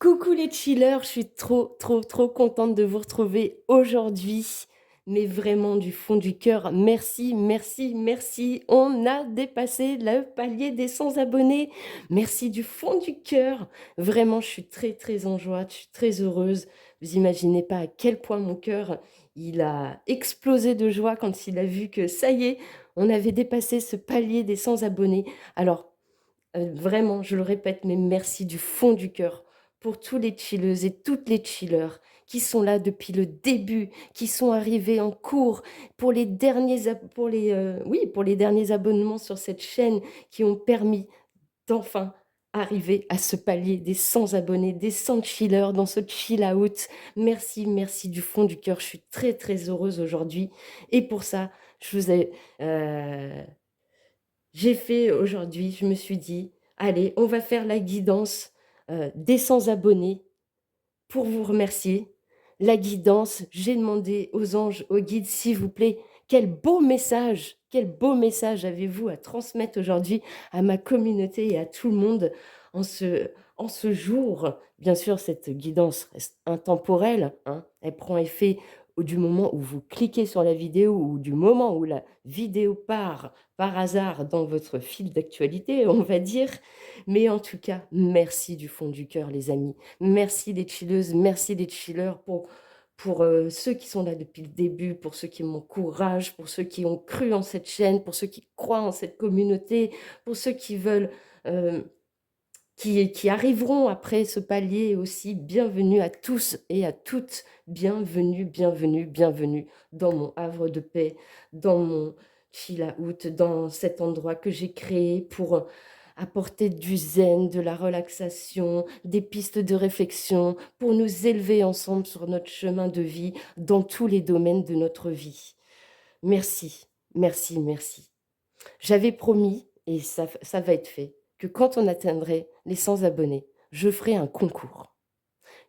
Coucou les chillers, je suis trop contente de vous retrouver aujourd'hui, mais vraiment du fond du cœur. Merci, merci, merci. On a dépassé le palier des 100 abonnés. Merci du fond du cœur. Vraiment, je suis très en joie, je suis très heureuse. Vous imaginez pas à quel point mon cœur, il a explosé de joie quand il a vu que ça y est, on avait dépassé ce palier des 100 abonnés. Alors, vraiment, je le répète, mais merci du fond du cœur pour tous les chilleuses et toutes les chillers qui sont là depuis le début, qui sont arrivés en cours pour les derniers, oui, pour les derniers abonnements sur cette chaîne qui ont permis d'enfin arriver à ce palier des 100 abonnés, des 100 chillers dans ce chill out. Merci, merci du fond du cœur. Je suis très heureuse aujourd'hui. Et pour ça, je vous ai, euh, j'ai fait aujourd'hui, je me suis dit, allez, on va faire la guidance des 100 abonnés pour vous remercier. La guidance, j'ai demandé aux anges, aux guides, s'il vous plaît, quel beau message avez-vous à transmettre aujourd'hui à ma communauté et à tout le monde en ce jour. Bien sûr, cette guidance reste intemporelle, hein, elle prend effet du moment où vous cliquez sur la vidéo ou du moment où la vidéo part par hasard dans votre fil d'actualité, on va dire. Mais en tout cas, merci du fond du cœur, les amis. Merci les chilleuses, merci les chillers pour ceux qui sont là depuis le début, pour ceux qui m'encouragent, pour ceux qui ont cru en cette chaîne, pour ceux qui croient en cette communauté, pour ceux qui veulent, euh, qui arriveront après ce palier aussi. Bienvenue à tous et à toutes. Bienvenue dans mon havre de paix, dans mon chill out, dans cet endroit que j'ai créé pour apporter du zen, de la relaxation, des pistes de réflexion, pour nous élever ensemble sur notre chemin de vie dans tous les domaines de notre vie. Merci, merci. J'avais promis, et ça va être fait, que quand on atteindrait les 100 abonnés, je ferai un concours.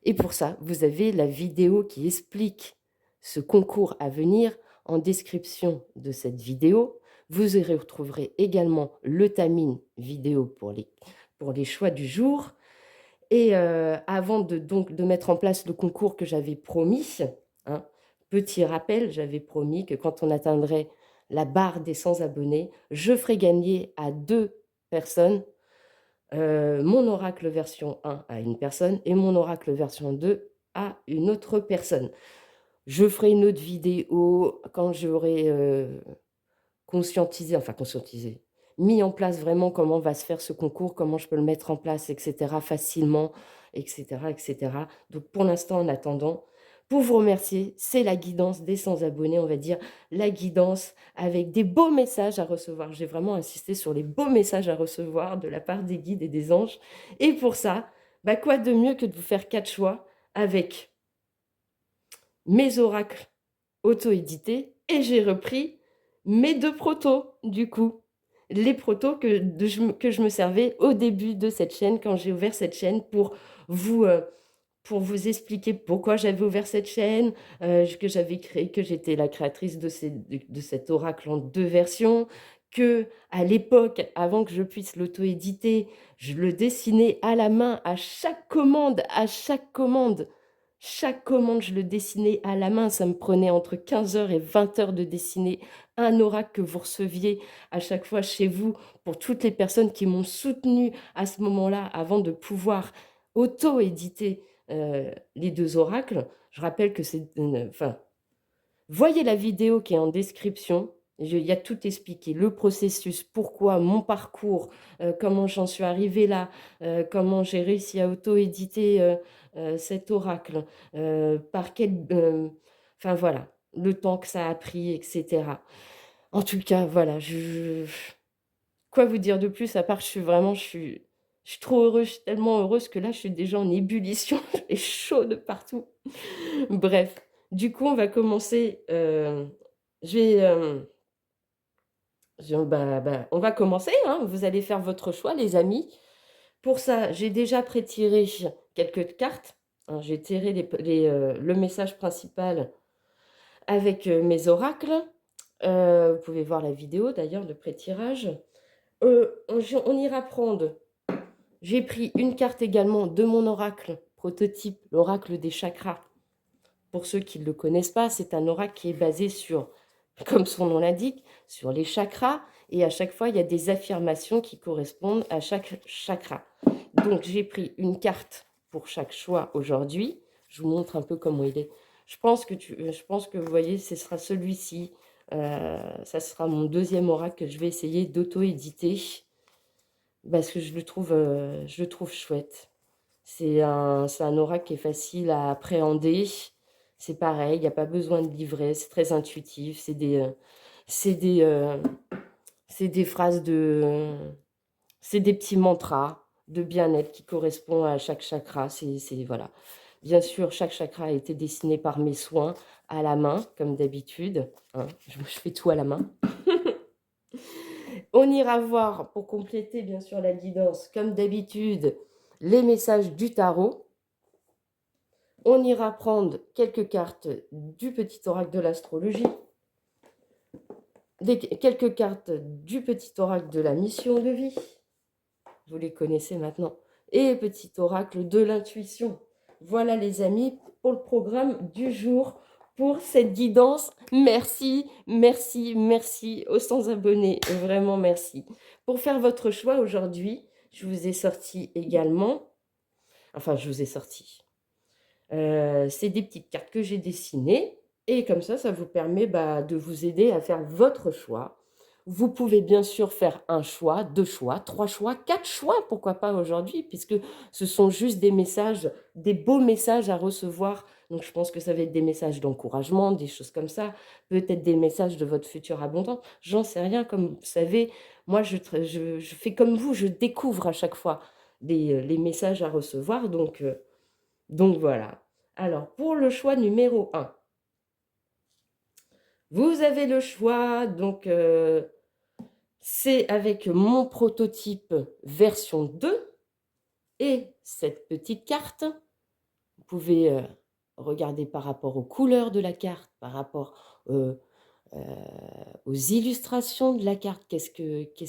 Et pour ça, vous avez la vidéo qui explique ce concours à venir en description de cette vidéo. Vous y retrouverez également le timing vidéo pour les choix du jour. Et avant de mettre en place le concours que j'avais promis, hein, petit rappel, j'avais promis que quand on atteindrait la barre des 100 abonnés, je ferai gagner à 2 personnes mon oracle version 1 à une personne et mon oracle version 2 à une autre personne. Je ferai une autre vidéo quand j'aurai conscientisé, mis en place vraiment comment va se faire ce concours, comment je peux le mettre en place, etc., facilement, etc. Donc pour l'instant, en attendant, pour vous remercier, c'est la guidance des 100 abonnés, on va dire, la guidance avec des beaux messages à recevoir. J'ai vraiment insisté sur les beaux messages à recevoir de la part des guides et des anges. Et pour ça, bah quoi de mieux que de vous faire 4 choix avec mes oracles auto-édités et j'ai repris mes 2 protos, du coup. Les protos que je me servais au début de cette chaîne, quand j'ai ouvert cette chaîne vous, euh, pour vous expliquer pourquoi j'avais ouvert cette chaîne, que j'avais créé, que j'étais la créatrice de cet oracle en 2 versions, que à l'époque, avant que je puisse l'auto-éditer, je le dessinais à la main à chaque commande, Chaque commande, je le dessinais à la main. Ça me prenait entre 15 heures et 20 heures de dessiner un oracle que vous receviez à chaque fois chez vous pour toutes les personnes qui m'ont soutenu à ce moment-là avant de pouvoir auto-éditer les 2 oracles. Je rappelle que enfin, voyez la vidéo qui est en description. Il y a tout expliqué, le processus, pourquoi, mon parcours, comment j'en suis arrivée là, comment j'ai réussi à auto-éditer cet oracle, enfin voilà, le temps que ça a pris, etc. En tout cas, voilà, quoi vous dire de plus, à part je suis trop heureuse, je suis tellement heureuse que là, je suis déjà en ébullition, j'ai chaud de partout. Bref, du coup, on va commencer. Je vais, on va commencer, hein. Vous allez faire votre choix, les amis. Pour ça, j'ai déjà pré-tiré quelques cartes, hein. J'ai tiré le message principal avec mes oracles. Vous pouvez voir la vidéo d'ailleurs de pré-tirage. On ira prendre. J'ai pris une carte également de mon oracle prototype, l'oracle des chakras. Pour ceux qui ne le connaissent pas, c'est un oracle qui est basé sur, comme son nom l'indique, sur les chakras. Et à chaque fois, il y a des affirmations qui correspondent à chaque chakra. Donc, j'ai pris une carte pour chaque choix aujourd'hui. Je vous montre un peu comment il est. Je pense que vous voyez, ce sera celui-ci. Ça sera mon deuxième oracle que je vais essayer d'auto-éditer parce que je le trouve chouette. C'est un oracle qui est facile à appréhender. C'est pareil, il n'y a pas besoin de livret, c'est très intuitif. C'est des, euh, c'est des phrases c'est des petits mantras de bien-être qui correspondent à chaque chakra. Voilà. Bien sûr, chaque chakra a été dessiné par mes soins à la main, comme d'habitude, hein. Je fais tout à la main. On ira voir, pour compléter bien sûr la guidance, comme d'habitude, les messages du tarot. On ira prendre quelques cartes du petit oracle de l'astrologie, quelques cartes du petit oracle de la mission de vie. Vous les connaissez maintenant. Et petit oracle de l'intuition. Voilà les amis pour le programme du jour, pour cette guidance. Merci, merci, merci aux 100 abonnés. Vraiment merci. Pour faire votre choix aujourd'hui, je vous ai sorti également, je vous ai sorti. C'est des petites cartes que j'ai dessinées. Et comme ça vous permet de vous aider à faire votre choix. Vous pouvez bien sûr faire un choix, 2 choix, 3 choix, 4 choix, pourquoi pas aujourd'hui, puisque ce sont juste des messages, des beaux messages à recevoir. Donc je pense que ça va être des messages d'encouragement, des choses comme ça, peut-être des messages de votre futur abondant. J'en sais rien, comme vous savez, moi je fais comme vous, je découvre à chaque fois les messages à recevoir. Donc voilà. Alors, pour le choix numéro 1, vous avez le choix, donc c'est avec mon prototype version 2 et cette petite carte. Vous pouvez regarder par rapport aux couleurs de la carte, par rapport aux illustrations de la carte, qu'est-ce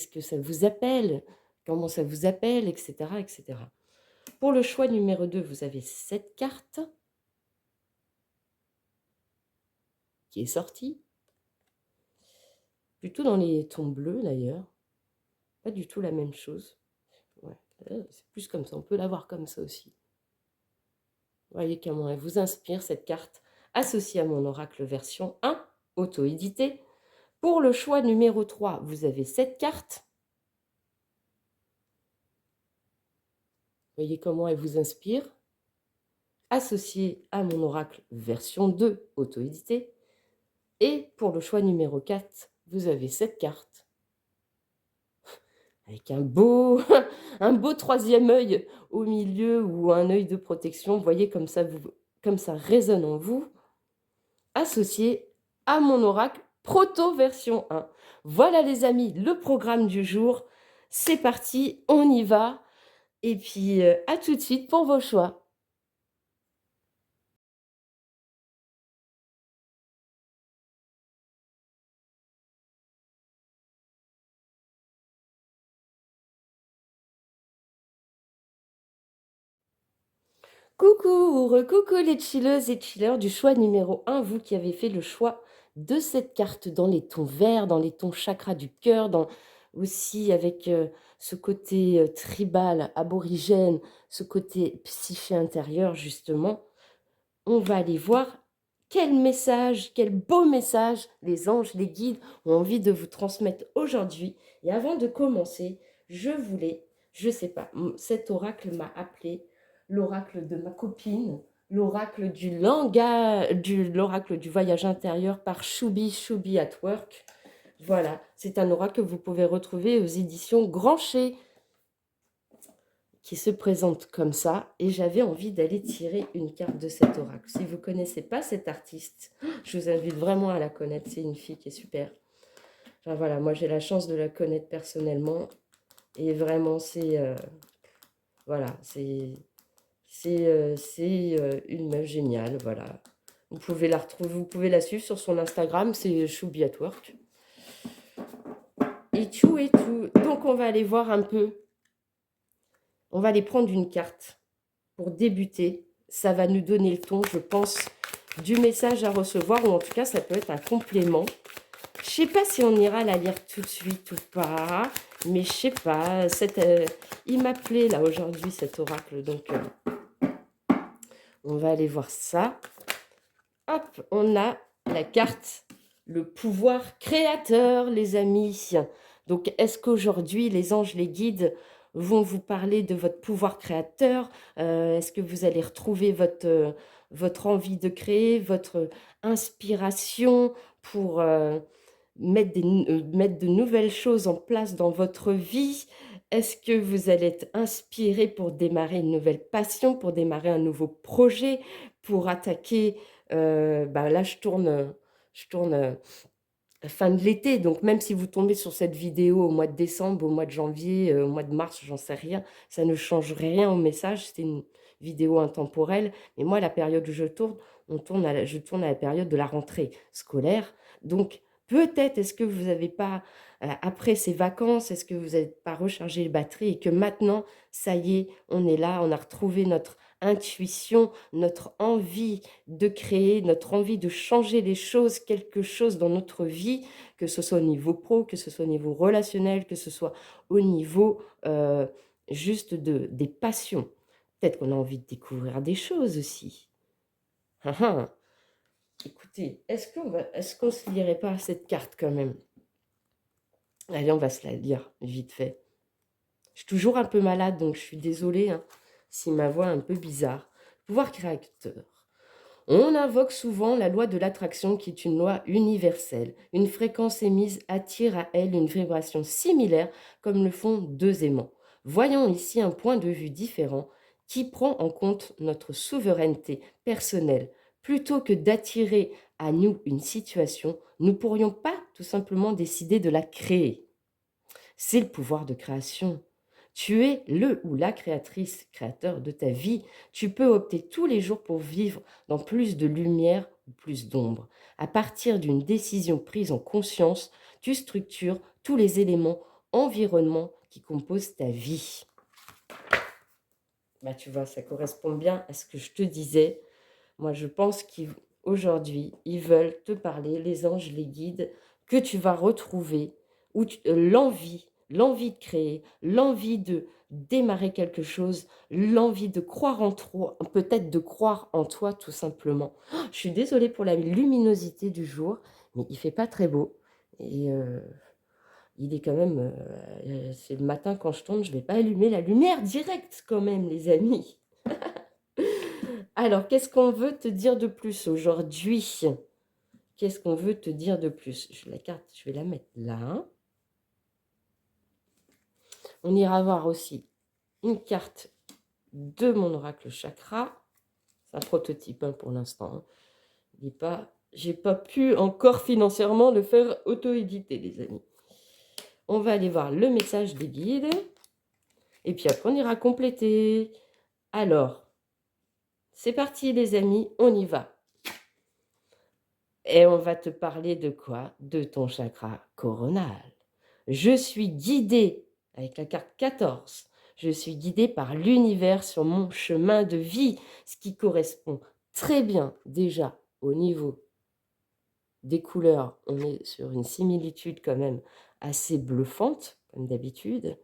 que ça vous appelle, comment ça vous appelle, etc., etc. Pour le choix numéro 2, vous avez cette carte qui est sortie. Plutôt dans les tons bleus d'ailleurs. Pas du tout la même chose. Ouais, c'est plus comme ça. On peut l'avoir comme ça aussi. Vous voyez comment elle vous inspire cette carte associée à mon oracle version 1, auto-édité. Pour le choix numéro 3, vous avez cette carte. Vous voyez comment elle vous inspire. Associée à mon oracle version 2, auto-édité. Et pour le choix numéro 4, vous avez cette carte. Avec un beau troisième œil au milieu ou un œil de protection. Vous voyez comme ça résonne en vous, associé à mon oracle proto version 1. Voilà les amis, le programme du jour. C'est parti, on y va. Et puis à tout de suite pour vos choix. Coucou, coucou les chilleuses et chilleurs du choix numéro 1, vous qui avez fait le choix de cette carte dans les tons verts, dans les tons chakras du cœur, aussi avec ce côté tribal, aborigène, ce côté psyché intérieur justement. On va aller voir quel message, quel beau message les anges, les guides ont envie de vous transmettre aujourd'hui. Et avant de commencer, je sais pas, cet oracle m'a appelé l'oracle de ma copine, l'oracle du langage, l'oracle du voyage intérieur par Choubi at Work. Voilà, c'est un oracle que vous pouvez retrouver aux éditions Grancher, qui se présente comme ça, et j'avais envie d'aller tirer une carte de cet oracle. Si vous ne connaissez pas cette artiste, je vous invite vraiment à la connaître, c'est une fille qui est super. Enfin voilà, moi j'ai la chance de la connaître personnellement, et vraiment voilà, c'est une meuf géniale, voilà. Vous pouvez la retrouver, vous pouvez la suivre sur son Instagram, c'est Choubi at Work. Et tout et tout. Donc on va aller voir un peu. On va aller prendre une carte pour débuter. Ça va nous donner le ton, je pense, du message à recevoir, ou en tout cas, ça peut être un complément. Je sais pas si on ira la lire tout de suite ou pas, mais je sais pas. Il m'appelait là aujourd'hui, cet oracle, donc on va aller voir ça. Hop, on a la carte, le pouvoir créateur, les amis. Donc, est-ce qu'aujourd'hui, les anges, les guides vont vous parler de votre pouvoir créateur? Est-ce que vous allez retrouver votre envie de créer, votre inspiration pour mettre de nouvelles choses en place dans votre vie? Est-ce que vous allez être inspiré pour démarrer une nouvelle passion, pour démarrer un nouveau projet, pour attaquer là, je tourne fin de l'été, donc même si vous tombez sur cette vidéo au mois de décembre, au mois de janvier, au mois de mars, j'en sais rien, ça ne change rien au message, c'est une vidéo intemporelle. Mais moi, la période où je tourne à la période de la rentrée scolaire. Donc, peut-être, est-ce que vous n'avez pas, après ces vacances, est-ce que vous n'avez pas rechargé les batteries et que maintenant, ça y est, on est là, on a retrouvé notre intuition, notre envie de créer, notre envie de changer les choses, quelque chose dans notre vie, que ce soit au niveau pro, que ce soit au niveau relationnel, que ce soit au niveau juste des passions. Peut-être qu'on a envie de découvrir des choses aussi. Ah, ah. Écoutez, est-ce qu'on se lirait pas cette carte quand même? Allez, on va se la lire vite fait. Je suis toujours un peu malade, donc je suis désolée hein, si ma voix est un peu bizarre. Pouvoir créateur. On invoque souvent la loi de l'attraction qui est une loi universelle. Une fréquence émise attire à elle une vibration similaire comme le font deux aimants. Voyons ici un point de vue différent qui prend en compte notre souveraineté personnelle. Plutôt que d'attirer à nous une situation, nous ne pourrions pas tout simplement décider de la créer. C'est le pouvoir de création. Tu es le ou la créatrice, créateur de ta vie. Tu peux opter tous les jours pour vivre dans plus de lumière ou plus d'ombre. À partir d'une décision prise en conscience, tu structures tous les éléments environnements qui composent ta vie. Bah, tu vois, ça correspond bien à ce que je te disais. Moi, je pense qu'aujourd'hui, ils veulent te parler, les anges, les guides, que tu vas retrouver, l'envie de créer, l'envie de démarrer quelque chose, l'envie de croire en toi, peut-être de croire en toi tout simplement. Oh, je suis désolée pour la luminosité du jour, mais il fait pas très beau. Et il est quand même... c'est le matin quand je tourne, je ne vais pas allumer la lumière directe quand même, les amis. Alors, qu'est-ce qu'on veut te dire de plus aujourd'hui? Qu'est-ce qu'on veut te dire de plus? La carte, je vais la mettre là. On ira voir aussi une carte de mon oracle chakra. C'est un prototype hein, pour l'instant. Hein. J'ai pas pu encore financièrement le faire auto-éditer, les amis. On va aller voir le message des guides. Et puis après, on ira compléter. Alors, c'est parti, les amis, on y va. Et on va te parler de quoi? De ton chakra coronal. Je suis guidée, avec la carte 14, je suis guidée par l'univers sur mon chemin de vie, ce qui correspond très bien déjà au niveau des couleurs. On est sur une similitude quand même assez bluffante, comme d'habitude.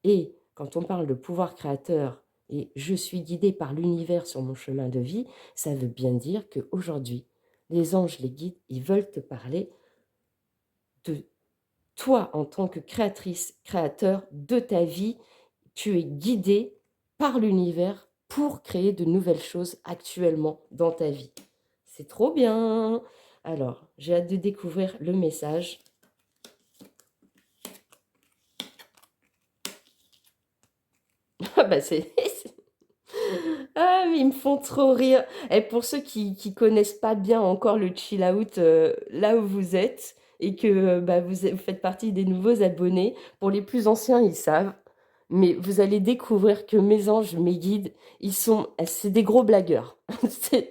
Et quand on parle de pouvoir créateur et je suis guidée par l'univers sur mon chemin de vie, ça veut bien dire qu'aujourd'hui, les anges, les guides, ils veulent te parler de toi en tant que créatrice, créateur de ta vie. Tu es guidé par l'univers pour créer de nouvelles choses actuellement dans ta vie. C'est trop bien. Alors, j'ai hâte de découvrir le message. Ah bah Ah, mais ils me font trop rire. Et pour ceux qui connaissent pas bien encore le chill out là où vous êtes et que vous faites partie des nouveaux abonnés, pour les plus anciens, ils savent. Mais vous allez découvrir que mes anges, mes guides, c'est des gros blagueurs. C'est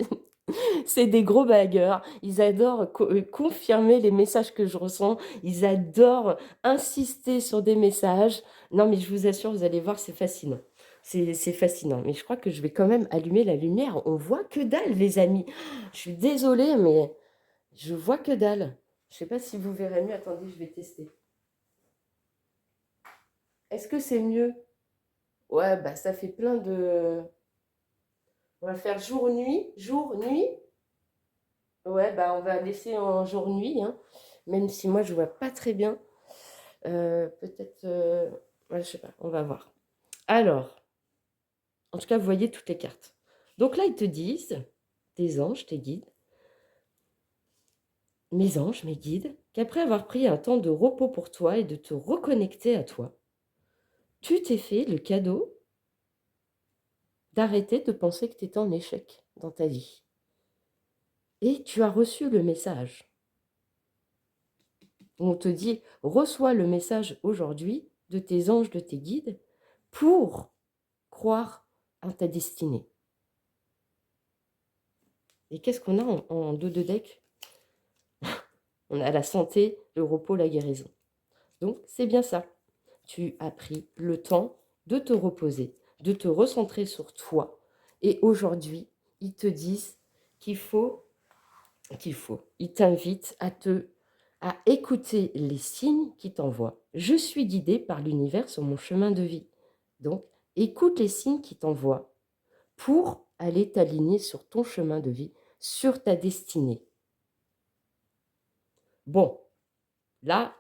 c'est des gros blagueurs. Ils adorent confirmer les messages que je ressens. Ils adorent insister sur des messages. Non, mais je vous assure, vous allez voir, c'est fascinant. C'est fascinant. Mais je crois que je vais quand même allumer la lumière. On voit que dalle, les amis. Je suis désolée, mais je vois que dalle. Je ne sais pas si vous verrez mieux. Attendez, je vais tester. Est-ce que c'est mieux? Ouais, bah ça fait plein de... On va faire jour-nuit. Jour-nuit. Ouais, bah on va laisser en jour-nuit, hein. Même si moi, je vois pas très bien. Peut-être... ouais, je sais pas, on va voir. Alors, en tout cas, vous voyez toutes les cartes. Donc là, ils te disent, tes anges, tes guides, mes anges, mes guides, qu'après avoir pris un temps de repos pour toi et de te reconnecter à toi, tu t'es fait le cadeau d'arrêter de penser que tu étais en échec dans ta vie. Et tu as reçu le message. On te dit, reçois le message aujourd'hui de tes anges, de tes guides, pour croire en ta destinée. Et qu'est-ce qu'on a en dos de deck? On a la santé, le repos, la guérison. Donc, c'est bien ça. Tu as pris le temps de te reposer, de te recentrer sur toi. Et aujourd'hui, ils te disent qu'il faut, ils t'invitent à écouter les signes qu'ils t'envoient. Je suis guidée par l'univers sur mon chemin de vie. Donc, écoute les signes qu'ils t'envoient pour aller t'aligner sur ton chemin de vie, sur ta destinée. Bon, là,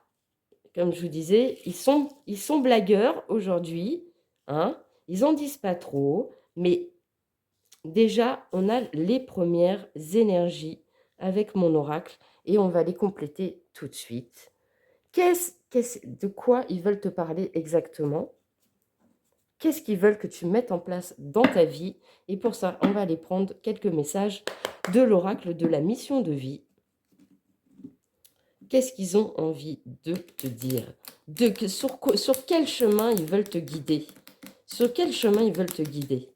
comme je vous disais, ils sont blagueurs aujourd'hui, hein, ils n'en disent pas trop, mais déjà, on a les premières énergies avec mon oracle et on va les compléter tout de suite. De quoi ils veulent te parler exactement? Qu'est-ce qu'ils veulent que tu mettes en place dans ta vie? Et pour ça, on va aller prendre quelques messages de l'oracle de la mission de vie. Qu'est-ce qu'ils ont envie de te dire? Sur quel chemin ils veulent te guider? Sur quel chemin ils veulent te guider?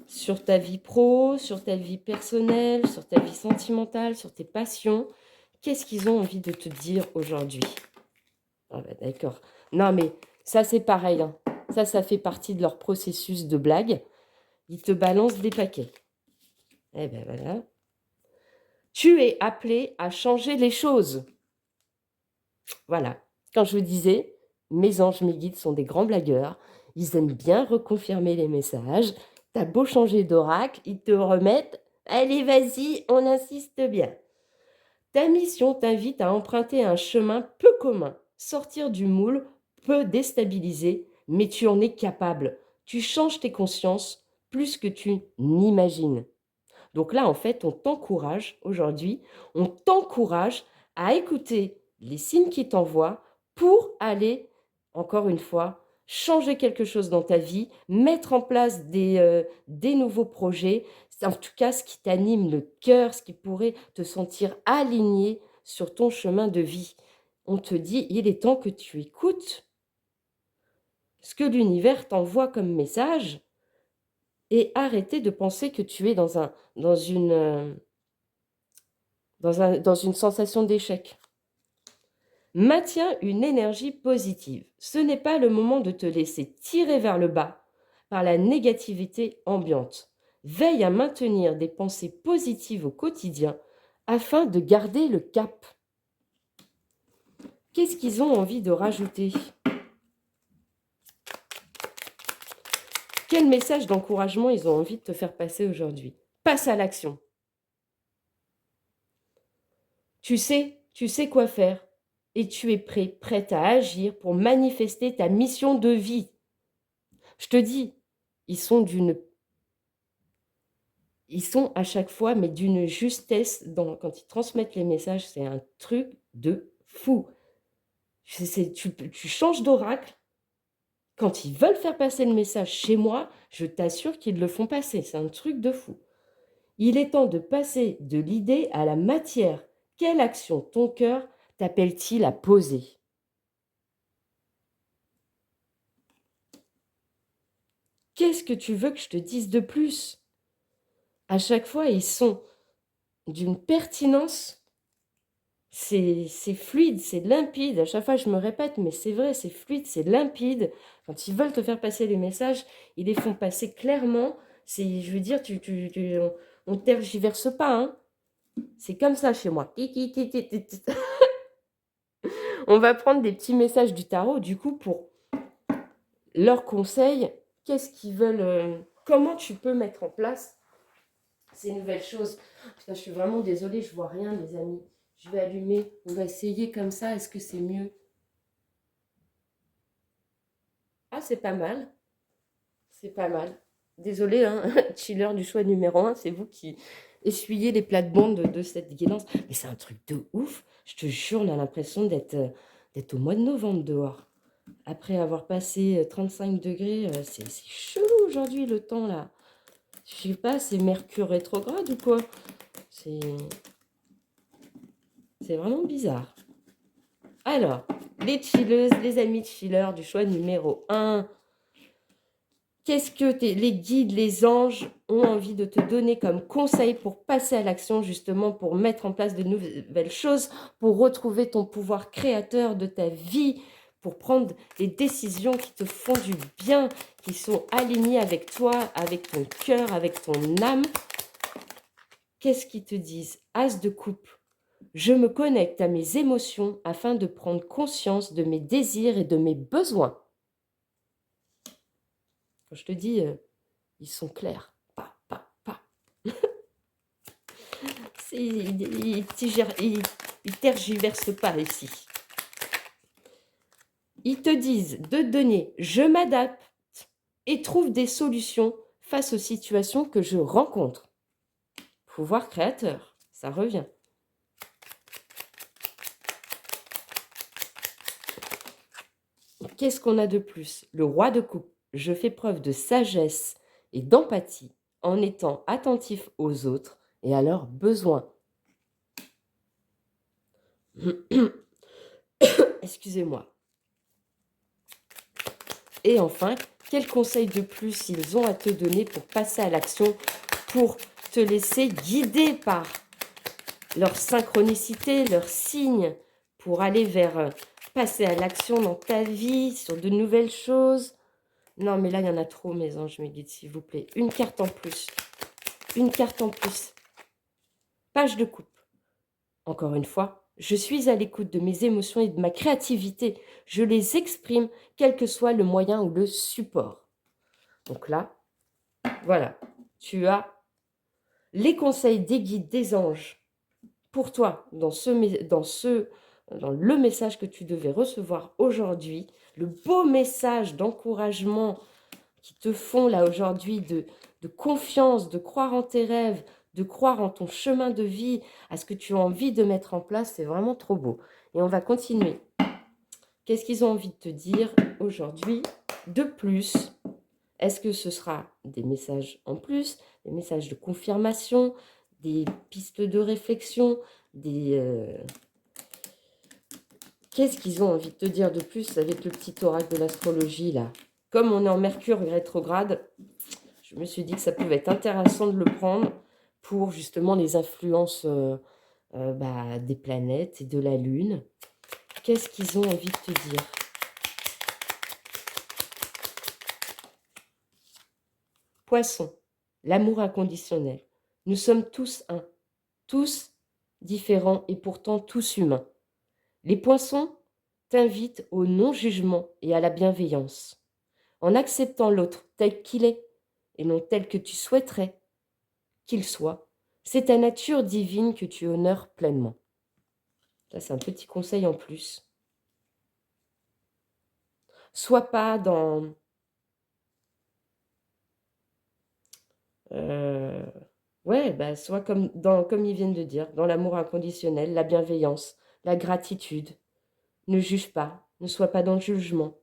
Sur ta vie pro, sur ta vie personnelle, sur ta vie sentimentale, sur tes passions. Qu'est-ce qu'ils ont envie de te dire aujourd'hui? Ah bah d'accord. Non mais ça c'est pareil, hein. Ça fait partie de leur processus de blague. Ils te balancent des paquets. Eh ben voilà. Tu es appelé à changer les choses. Voilà. Quand je vous disais, mes anges, mes guides sont des grands blagueurs. Ils aiment bien reconfirmer les messages. T'as beau changer d'oracle, ils te remettent. Allez, vas-y, on insiste bien. Ta mission t'invite à emprunter un chemin peu commun. Sortir du moule peut déstabiliser, mais tu en es capable. Tu changes tes consciences plus que tu n'imagines. Donc là, en fait, on t'encourage aujourd'hui, on t'encourage à écouter les signes qui t'envoient pour aller, encore une fois, changer quelque chose dans ta vie, mettre en place des nouveaux projets, en tout cas ce qui t'anime le cœur, ce qui pourrait te sentir aligné sur ton chemin de vie. On te dit, il est temps que tu écoutes ce que l'univers t'envoie comme message et arrêter de penser que tu es dans une sensation d'échec. Maintiens une énergie positive. Ce n'est pas le moment de te laisser tirer vers le bas par la négativité ambiante. Veille à maintenir des pensées positives au quotidien afin de garder le cap. Qu'est-ce qu'ils ont envie de rajouter? Quel message d'encouragement ils ont envie de te faire passer aujourd'hui? Passe à l'action. Tu sais quoi faire et tu es prête à agir pour manifester ta mission de vie. Je te dis, ils sont à chaque fois, mais d'une justesse quand ils transmettent les messages, c'est un truc de fou. Tu changes d'oracle, quand ils veulent faire passer le message chez moi, je t'assure qu'ils le font passer, c'est un truc de fou. Il est temps de passer de l'idée à la matière. Quelle action ton cœur t'appelle-t-il à poser? Qu'est-ce que tu veux que je te dise de plus? À chaque fois, ils sont d'une pertinence C'est fluide, c'est limpide. À chaque fois, je me répète, mais c'est vrai, c'est fluide, c'est limpide. Quand ils veulent te faire passer les messages, ils les font passer clairement. Je veux dire, on tergiverse pas, hein. C'est comme ça chez moi. On va prendre des petits messages du tarot, du coup, pour leurs conseils. Qu'est-ce qu'ils veulent, comment tu peux mettre en place ces nouvelles choses. Putain, je suis vraiment désolée, je vois rien, les amis. Je vais allumer, on va essayer comme ça, est-ce que c'est mieux? Ah, c'est pas mal, c'est pas mal. Désolée, hein, chiller du choix numéro un, c'est vous qui essuyez les plates-bandes de cette guidance. Mais c'est un truc de ouf, je te jure, on a l'impression d'être au mois de novembre dehors. Après avoir passé 35 degrés, c'est chelou aujourd'hui le temps là. Je sais pas, c'est Mercure rétrograde ou quoi? C'est c'est vraiment bizarre. Alors, les chilleuses, les amis chillers du choix numéro un. Qu'est-ce que les guides, les anges ont envie de te donner comme conseil pour passer à l'action, justement, pour mettre en place de nouvelles choses, pour retrouver ton pouvoir créateur de ta vie, pour prendre les décisions qui te font du bien, qui sont alignées avec toi, avec ton cœur, avec ton âme? Qu'est-ce qu'ils te disent? As de coupe. Je me connecte à mes émotions afin de prendre conscience de mes désirs et de mes besoins. Quand je te dis, ils sont clairs. Pas, pas, pas. Ils tergiversent pas ici. Ils te disent de donner, je m'adapte et trouve des solutions face aux situations que je rencontre. Pouvoir créateur, ça revient. Qu'est-ce qu'on a de plus? Le roi de coupe. Je fais preuve de sagesse et d'empathie en étant attentif aux autres et à leurs besoins. Excusez-moi. Et enfin, quels conseils de plus ils ont à te donner pour passer à l'action, pour te laisser guider par leur synchronicité, leurs signes, pour aller vers passer à l'action dans ta vie, sur de nouvelles choses? Non, mais là, il y en a trop, mes anges, mes guides, s'il vous plaît. Une carte en plus. Une carte en plus. Page de coupe. Encore une fois, je suis à l'écoute de mes émotions et de ma créativité. Je les exprime, quel que soit le moyen ou le support. Donc là, voilà, tu as les conseils des guides, des anges pour toi dans le message que tu devais recevoir aujourd'hui, le beau message d'encouragement qui te font là aujourd'hui de confiance, de croire en tes rêves, de croire en ton chemin de vie, à ce que tu as envie de mettre en place. C'est vraiment trop beau. Et on va continuer. Qu'est-ce qu'ils ont envie de te dire aujourd'hui de plus? Est-ce que ce sera des messages en plus, des messages de confirmation, des pistes de réflexion, Qu'est-ce qu'ils ont envie de te dire de plus avec le petit oracle de l'astrologie là? Comme on est en Mercure rétrograde, je me suis dit que ça pouvait être intéressant de le prendre pour justement les influences des planètes et de la Lune. Qu'est-ce qu'ils ont envie de te dire? Poisson, l'amour inconditionnel. Nous sommes tous un, tous différents et pourtant tous humains. Les poissons t'invitent au non-jugement et à la bienveillance. En acceptant l'autre tel qu'il est et non tel que tu souhaiterais qu'il soit, c'est ta nature divine que tu honores pleinement. Ça, c'est un petit conseil en plus. Sois pas dans... sois comme ils viennent de dire, dans l'amour inconditionnel, la bienveillance, la gratitude. Ne juge pas, ne sois pas dans le jugement,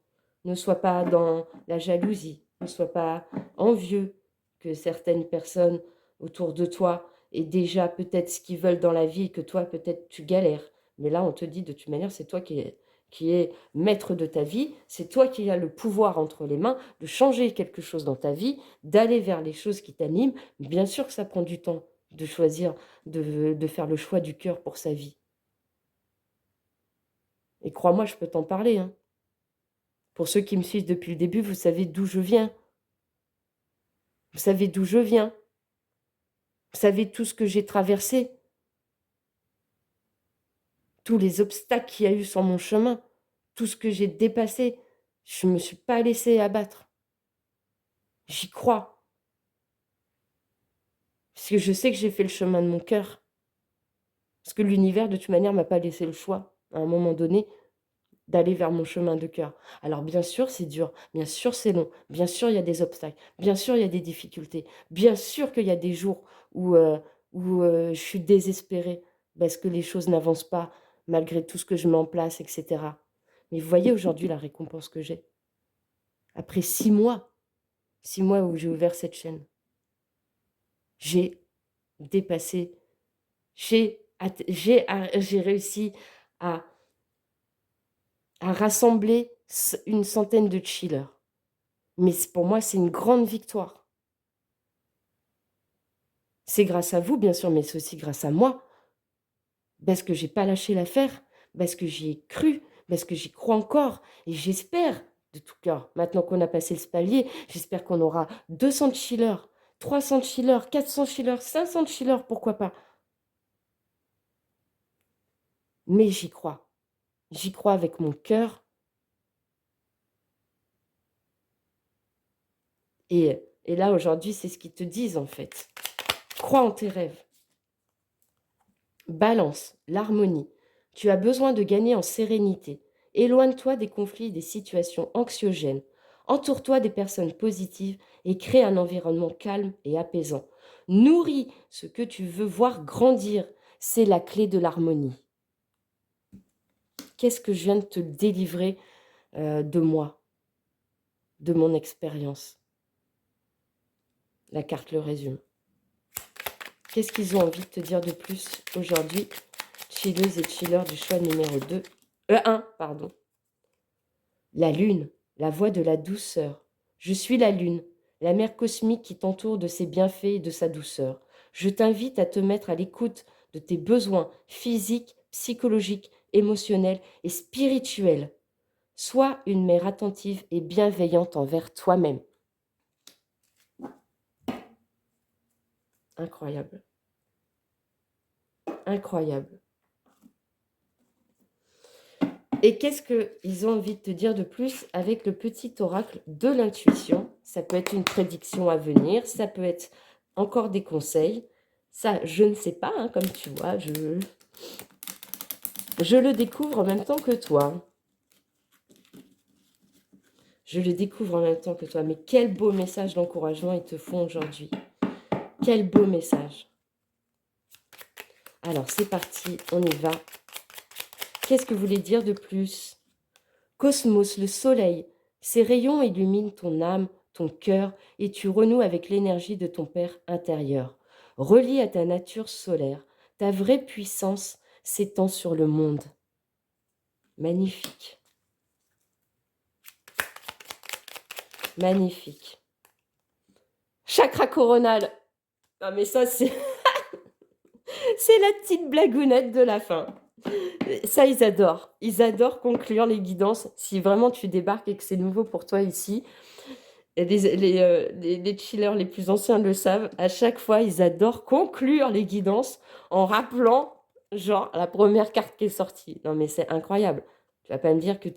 ne sois pas dans la jalousie, ne sois pas envieux que certaines personnes autour de toi aient déjà peut-être ce qu'ils veulent dans la vie et que toi peut-être tu galères. Mais là on te dit de toute manière c'est toi qui es maître de ta vie, c'est toi qui as le pouvoir entre les mains de changer quelque chose dans ta vie, d'aller vers les choses qui t'animent. Bien sûr que ça prend du temps de choisir, de faire le choix du cœur pour sa vie. Et crois-moi, je peux t'en parler, hein. Pour ceux qui me suivent depuis le début, vous savez d'où je viens. Vous savez d'où je viens. Vous savez tout ce que j'ai traversé. Tous les obstacles qu'il y a eu sur mon chemin. Tout ce que j'ai dépassé. Je ne me suis pas laissée abattre. J'y crois. Parce que je sais que j'ai fait le chemin de mon cœur. Parce que l'univers, de toute manière, ne m'a pas laissé le choix, à un moment donné, d'aller vers mon chemin de cœur. Alors bien sûr, c'est dur, bien sûr, c'est long, bien sûr, il y a des obstacles, bien sûr, il y a des difficultés, bien sûr qu'il y a des jours où je suis désespérée parce que les choses n'avancent pas malgré tout ce que je mets en place, etc. Mais vous voyez aujourd'hui la récompense que j'ai. Après 6 mois où j'ai ouvert cette chaîne, j'ai dépassé, j'ai réussi à rassembler une centaine de chillers. Mais pour moi, c'est une grande victoire. C'est grâce à vous, bien sûr, mais c'est aussi grâce à moi. Parce que je n'ai pas lâché l'affaire, parce que j'y ai cru, parce que j'y crois encore. Et j'espère, de tout cœur, maintenant qu'on a passé le palier, j'espère qu'on aura 200 chillers, 300 chillers, 400 chillers, 500 chillers, pourquoi pas. Mais j'y crois. J'y crois avec mon cœur. Et là, aujourd'hui, c'est ce qu'ils te disent, en fait. Crois en tes rêves. Balance, l'harmonie. Tu as besoin de gagner en sérénité. Éloigne-toi des conflits et des situations anxiogènes. Entoure-toi des personnes positives et crée un environnement calme et apaisant. Nourris ce que tu veux voir grandir. C'est la clé de l'harmonie. Qu'est-ce que je viens de te délivrer de moi, de mon expérience? La carte le résume. Qu'est-ce qu'ils ont envie de te dire de plus aujourd'hui, chilleuses et chillers du choix numéro 1, pardon. La lune, la voix de la douceur. Je suis la lune, la mère cosmique qui t'entoure de ses bienfaits et de sa douceur. Je t'invite à te mettre à l'écoute de tes besoins physiques, psychologiques, émotionnels et spirituels. Sois une mère attentive et bienveillante envers toi-même. Incroyable. Incroyable. Et qu'est-ce qu'ils ont envie de te dire de plus avec le petit oracle de l'intuition? Ça peut être une prédiction à venir, ça peut être encore des conseils. Ça, je ne sais pas, hein, comme tu vois, je le découvre en même temps que toi. Je le découvre en même temps que toi. Mais quel beau message d'encouragement ils te font aujourd'hui. Quel beau message. Alors, c'est parti, on y va. Qu'est-ce que vous voulez dire de plus? Cosmos, le soleil, ses rayons illuminent ton âme, ton cœur, et tu renoues avec l'énergie de ton Père intérieur. Relié à ta nature solaire, ta vraie puissance s'étend sur le monde. Magnifique. Magnifique. Chakra coronal. Ah mais ça, c'est c'est la petite blagounette de la fin. Ça, ils adorent. Ils adorent conclure les guidances. Si vraiment tu débarques et que c'est nouveau pour toi ici, et les chillers les plus anciens le savent, à chaque fois, ils adorent conclure les guidances en rappelant, genre, la première carte qui est sortie. Non, mais c'est incroyable. Tu vas pas me dire que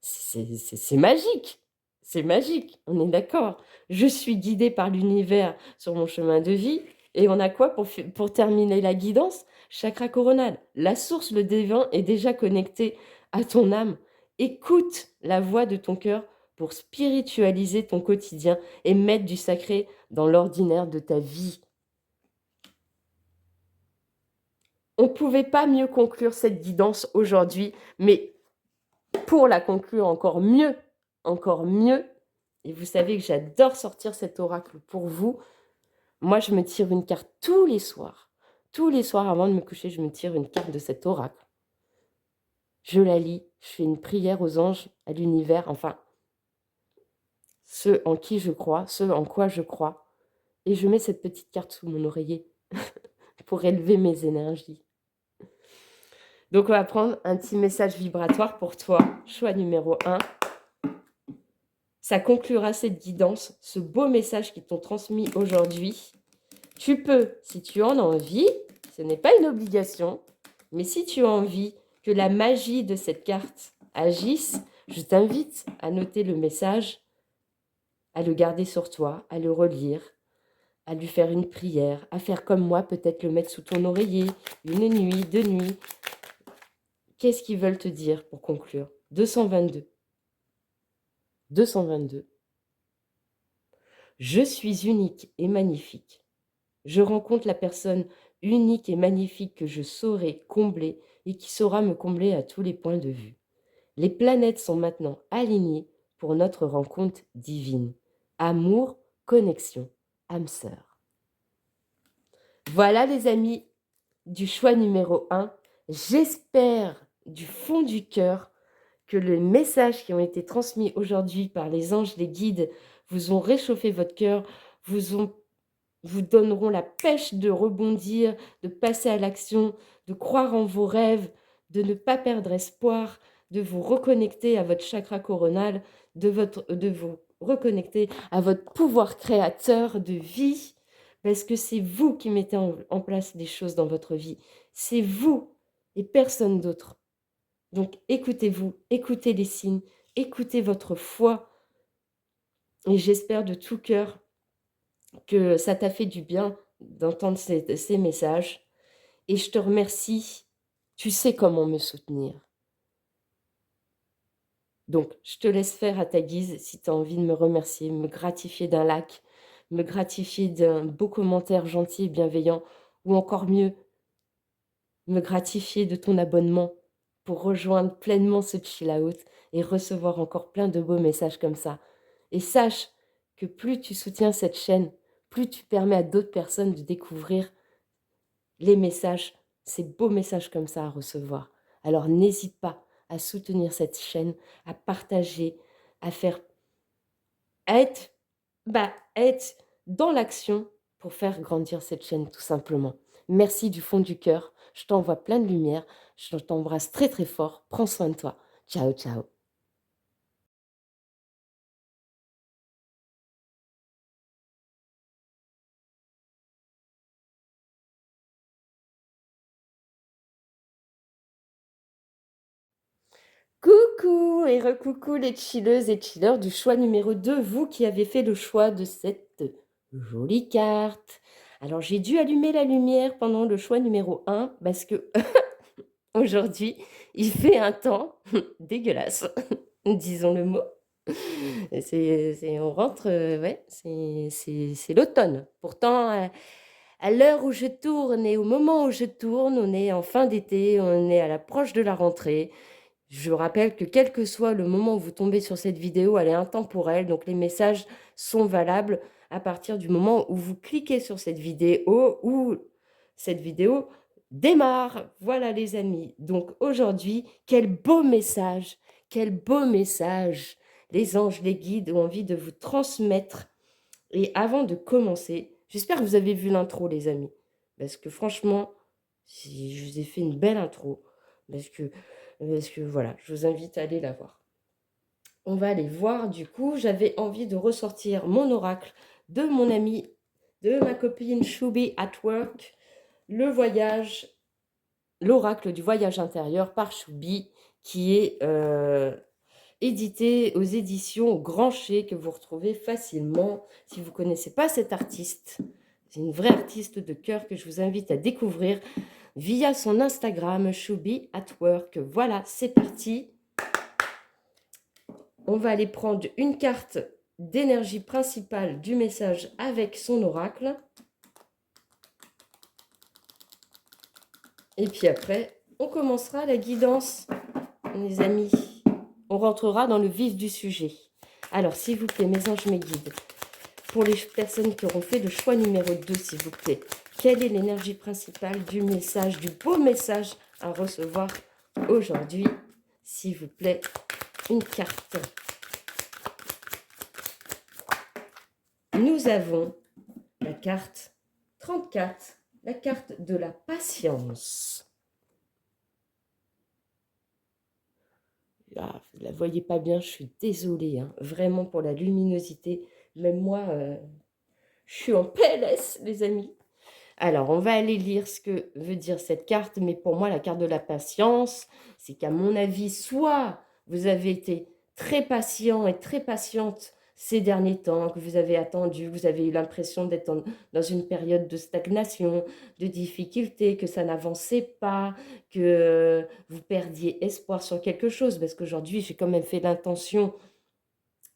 c'est magique. C'est magique, on est d'accord. Je suis guidée par l'univers sur mon chemin de vie. Et on a quoi pour terminer la guidance? Chakra coronal. La source, le divin, est déjà connecté à ton âme. Écoute la voix de ton cœur pour spiritualiser ton quotidien et mettre du sacré dans l'ordinaire de ta vie. On ne pouvait pas mieux conclure cette guidance aujourd'hui, mais pour la conclure encore mieux, et vous savez que j'adore sortir cet oracle pour vous, moi je me tire une carte tous les soirs. Tous les soirs avant de me coucher, je me tire une carte de cet oracle. Je la lis, je fais une prière aux anges, à l'univers, enfin, ceux en qui je crois, ceux en quoi je crois. Et je mets cette petite carte sous mon oreiller pour élever mes énergies. Donc, on va prendre un petit message vibratoire pour toi. Choix numéro 1. Ça conclura cette guidance, ce beau message qu'ils t'ont transmis aujourd'hui. Tu peux, si tu en as envie, ce n'est pas une obligation, mais si tu as envie que la magie de cette carte agisse, je t'invite à noter le message, à le garder sur toi, à le relire, à lui faire une prière, à faire comme moi, peut-être le mettre sous ton oreiller, une nuit, 2 nuits. Qu'est-ce qu'ils veulent te dire pour conclure? 222. 222. Je suis unique et magnifique. Je rencontre la personne unique et magnifique que je saurai combler et qui saura me combler à tous les points de vue. Les planètes sont maintenant alignées pour notre rencontre divine. Amour, connexion, âme sœur. Voilà les amis du choix numéro 1. J'espère du fond du cœur que les messages qui ont été transmis aujourd'hui par les anges, les guides, vous ont réchauffé votre cœur, vous donneront la pêche de rebondir, de passer à l'action, de croire en vos rêves, de ne pas perdre espoir, de vous reconnecter à votre chakra coronal, de vous reconnecter à votre pouvoir créateur de vie, parce que c'est vous qui mettez en place des choses dans votre vie. C'est vous et personne d'autre. Donc écoutez-vous, écoutez les signes, écoutez votre foi. Et j'espère de tout cœur que ça t'a fait du bien d'entendre ces messages. Et je te remercie. Tu sais comment me soutenir. Donc, je te laisse faire à ta guise si tu as envie de me remercier, me gratifier d'un like, me gratifier d'un beau commentaire gentil et bienveillant, ou encore mieux, me gratifier de ton abonnement pour rejoindre pleinement ce chill-out et recevoir encore plein de beaux messages comme ça. Et sache que plus tu soutiens cette chaîne, plus tu permets à d'autres personnes de découvrir les messages, ces beaux messages comme ça à recevoir. Alors n'hésite pas à soutenir cette chaîne, à partager, à faire, à être dans l'action pour faire grandir cette chaîne tout simplement. Merci du fond du cœur. Je t'envoie plein de lumière. Je t'embrasse très très fort. Prends soin de toi. Ciao, ciao. Coucou et recoucou les chilleuses et chilleurs du choix numéro 2, vous qui avez fait le choix de cette jolie carte. Alors j'ai dû allumer la lumière pendant le choix numéro 1 parce que aujourd'hui il fait un temps dégueulasse, disons le mot. On rentre, ouais, c'est l'automne. Pourtant, à l'heure où je tourne et au moment où je tourne, on est en fin d'été, on est à l'approche de la rentrée. Je rappelle que quel que soit le moment où vous tombez sur cette vidéo, elle est intemporelle, donc les messages sont valables à partir du moment où vous cliquez sur cette vidéo ou cette vidéo démarre. Voilà les amis. Donc aujourd'hui, quel beau message les anges, les guides ont envie de vous transmettre. Et avant de commencer, j'espère que vous avez vu l'intro les amis, parce que franchement, si je vous ai fait une belle intro, parce que voilà, je vous invite à aller la voir. On va aller voir du coup, j'avais envie de ressortir mon oracle de mon ami, de ma copine Choubi at Work, l'oracle du voyage intérieur par Choubi, qui est édité aux éditions Grancher, que vous retrouvez facilement. Si vous ne connaissez pas cet artiste, c'est une vraie artiste de cœur que je vous invite à découvrir via son Instagram, Choubi at Work. Voilà, c'est parti. On va aller prendre une carte d'énergie principale du message avec son oracle. Et puis après, on commencera la guidance, mes amis. On rentrera dans le vif du sujet. Alors, s'il vous plaît, mes anges, mes guides, pour les personnes qui auront fait le choix numéro 2, s'il vous plaît, quelle est l'énergie principale du message, du beau message à recevoir aujourd'hui? S'il vous plaît, une carte. Nous avons la carte 34, la carte de la patience. ah, vous ne la voyez pas bien, je suis désolée, hein, vraiment pour la luminosité. Même moi, je suis en PLS, les amis. Alors, on va aller lire ce que veut dire cette carte, mais pour moi, la carte de la patience, c'est qu'à mon avis, soit vous avez été très patient et très patiente ces derniers temps, que vous avez attendu, vous avez eu l'impression d'être dans une période de stagnation, de difficulté, que ça n'avançait pas, que vous perdiez espoir sur quelque chose, parce qu'aujourd'hui, j'ai quand même fait l'intention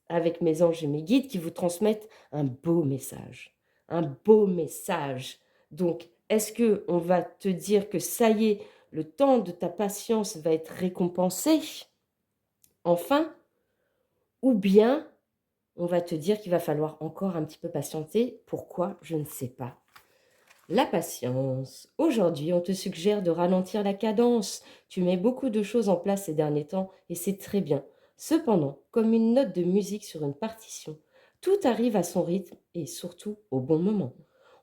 avec mes anges et mes guides qui vous transmettent un beau message. Un beau message. Donc, est-ce que on va te dire que ça y est, le temps de ta patience va être récompensé, enfin, ou bien on va te dire qu'il va falloir encore un petit peu patienter. Pourquoi? Je ne sais pas. La patience. Aujourd'hui, on te suggère de ralentir la cadence. Tu mets beaucoup de choses en place ces derniers temps et c'est très bien. Cependant, comme une note de musique sur une partition, tout arrive à son rythme et surtout au bon moment.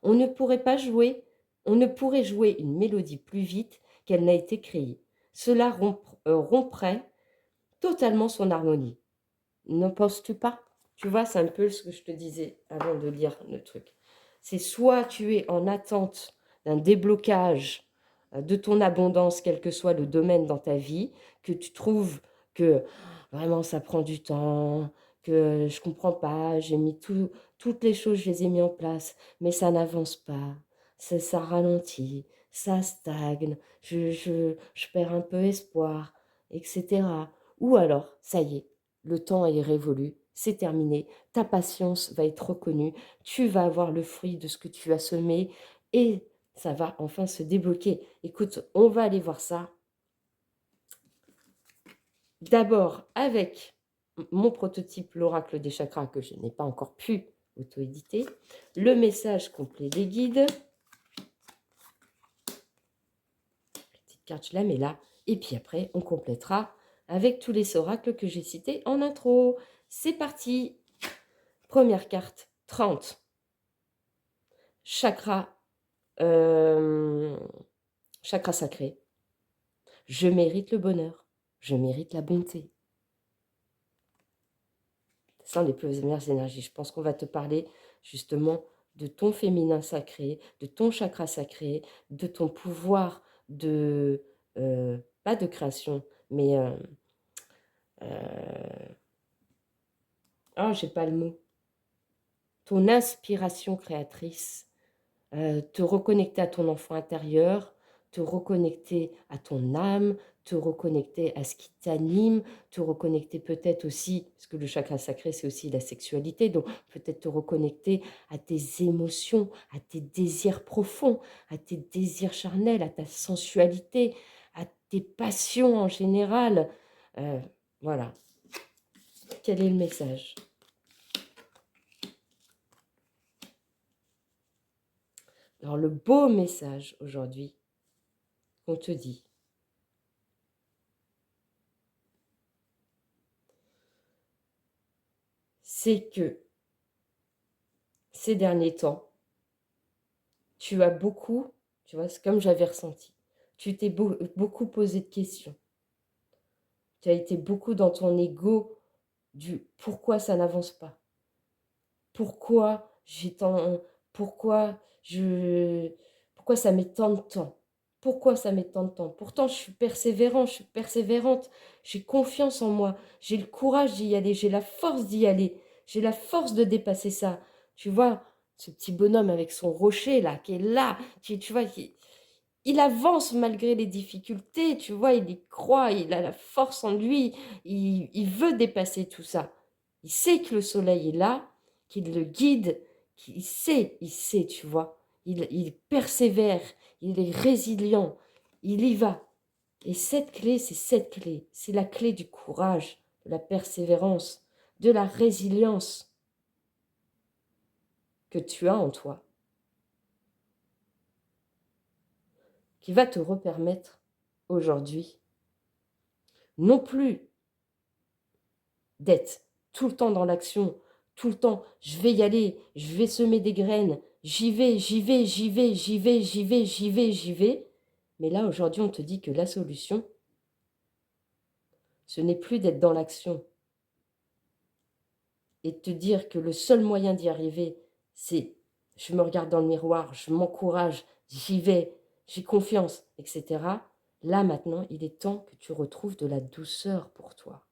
On ne pourrait pas jouer, on ne pourrait jouer une mélodie plus vite qu'elle n'a été créée. Cela romprait totalement son harmonie. N'en penses-tu pas? Tu vois, c'est un peu ce que je te disais avant de lire le truc. C'est soit tu es en attente d'un déblocage de ton abondance, quel que soit le domaine dans ta vie, que tu trouves que vraiment ça prend du temps, que je comprends pas, j'ai mis toutes les choses, je les ai mis en place, mais ça n'avance pas, ça ralentit, ça stagne, je perds un peu espoir, etc. Ou alors, ça y est, le temps est révolu, c'est terminé, ta patience va être reconnue, tu vas avoir le fruit de ce que tu as semé et ça va enfin se débloquer. Écoute, on va aller voir ça. D'abord avec mon prototype, l'oracle des chakras, que je n'ai pas encore pu auto-éditer, le message complet des guides. Petite carte, je la mets là. Et puis après, on complétera avec tous les oracles que j'ai cités en intro. C'est parti. Première carte, 30. Chakra, chakra sacré. Je mérite le bonheur. Je mérite la bonté. Ce sont les premières énergies. Je pense qu'on va te parler justement de ton féminin sacré, de ton chakra sacré, de ton pouvoir de, pas de création, mais, oh, j'ai pas le mot, ton inspiration créatrice, te reconnecter à ton enfant intérieur, te reconnecter à ton âme, te reconnecter à ce qui t'anime, te reconnecter peut-être aussi, parce que le chakra sacré, c'est aussi la sexualité, donc peut-être te reconnecter à tes émotions, à tes désirs profonds, à tes désirs charnels, à ta sensualité, à tes passions en général. Voilà. Quel est le message? Alors, le beau message aujourd'hui qu'on te dit, c'est que ces derniers temps, tu as beaucoup, tu vois, c'est comme j'avais ressenti, tu t'es beaucoup posé de questions. Tu as été beaucoup dans ton ego du pourquoi ça n'avance pas. Pourquoi j'ai tant, pourquoi pourquoi ça met tant de temps. Pourquoi ça met tant de temps? Pourtant, je suis persévérant, je suis persévérante, j'ai confiance en moi, j'ai le courage d'y aller, j'ai la force d'y aller, j'ai la force de dépasser ça. Tu vois, ce petit bonhomme avec son rocher là, qui est là, tu vois, il avance malgré les difficultés, tu vois, il y croit, il a la force en lui, il veut dépasser tout ça. Il sait que le soleil est là, qu'il le guide, qu'il sait, tu vois. Il persévère, il est résilient, il y va. Et cette clé, c'est cette clé. C'est la clé du courage, de la persévérance, de la résilience que tu as en toi, qui va te repermettre aujourd'hui, non plus d'être tout le temps dans l'action, tout le temps, je vais y aller, je vais semer des graines, j'y vais, j'y vais, j'y vais, j'y vais, j'y vais, j'y vais, j'y vais. Mais là, aujourd'hui, on te dit que la solution, Ce n'est plus d'être dans l'action et de te dire que le seul moyen d'y arriver, c'est je me regarde dans le miroir, je m'encourage, j'y vais, j'ai confiance, etc. Là, maintenant, il est temps que tu retrouves de la douceur pour toi.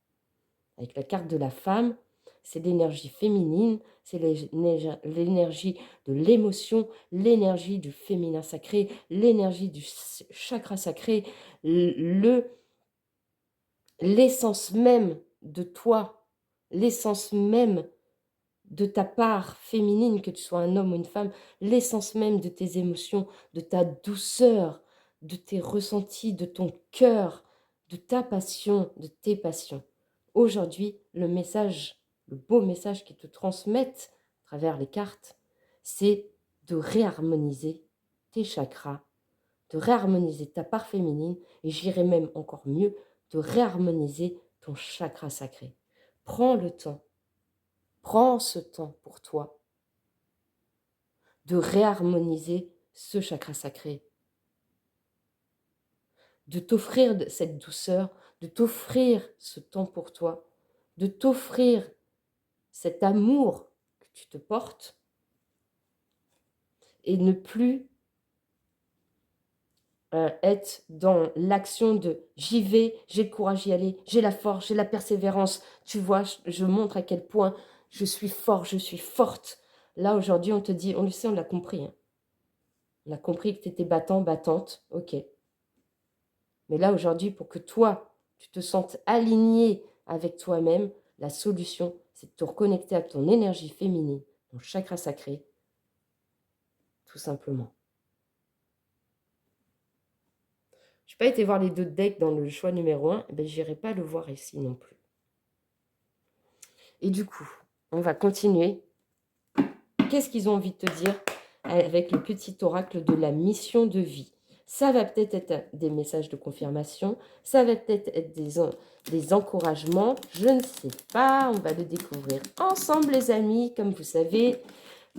Avec la carte de la femme, c'est l'énergie féminine, c'est l'énergie de l'émotion, l'énergie du féminin sacré, l'énergie du chakra sacré, l'essence même de toi, l'essence même de ta part féminine, que tu sois un homme ou une femme, l'essence même de tes émotions, de ta douceur, de tes ressentis, de ton cœur, de ta passion, de tes passions. Aujourd'hui, le message, le beau message qu'ils te transmettent à travers les cartes, c'est de réharmoniser tes chakras, de réharmoniser ta part féminine, et j'irais même encore mieux, de réharmoniser ton chakra sacré. Prends le temps. Prends ce temps pour toi de réharmoniser ce chakra sacré, de t'offrir cette douceur, de t'offrir ce temps pour toi, de t'offrir cet amour que tu te portes et ne plus être dans l'action de j'y vais, j'ai le courage d'y aller, j'ai la force, j'ai la persévérance. Tu vois, je montre à quel point je suis fort, je suis forte. Là, aujourd'hui, on te dit, on le sait, on l'a compris. Hein. On a compris que tu étais battant, battante, ok. Mais là, aujourd'hui, pour que toi, tu te sentes aligné avec toi-même, la solution, c'est de te reconnecter à ton énergie féminine, ton chakra sacré, tout simplement. Je n'ai pas été voir les deux decks dans le choix numéro 1, ben, je n'irai pas le voir ici non plus. Et du coup, on va continuer. Qu'est-ce qu'ils ont envie de te dire avec le petit oracle de la mission de vie? Ça va peut-être être des messages de confirmation, ça va peut-être être des encouragements, je ne sais pas, on va le découvrir ensemble les amis. Comme vous savez,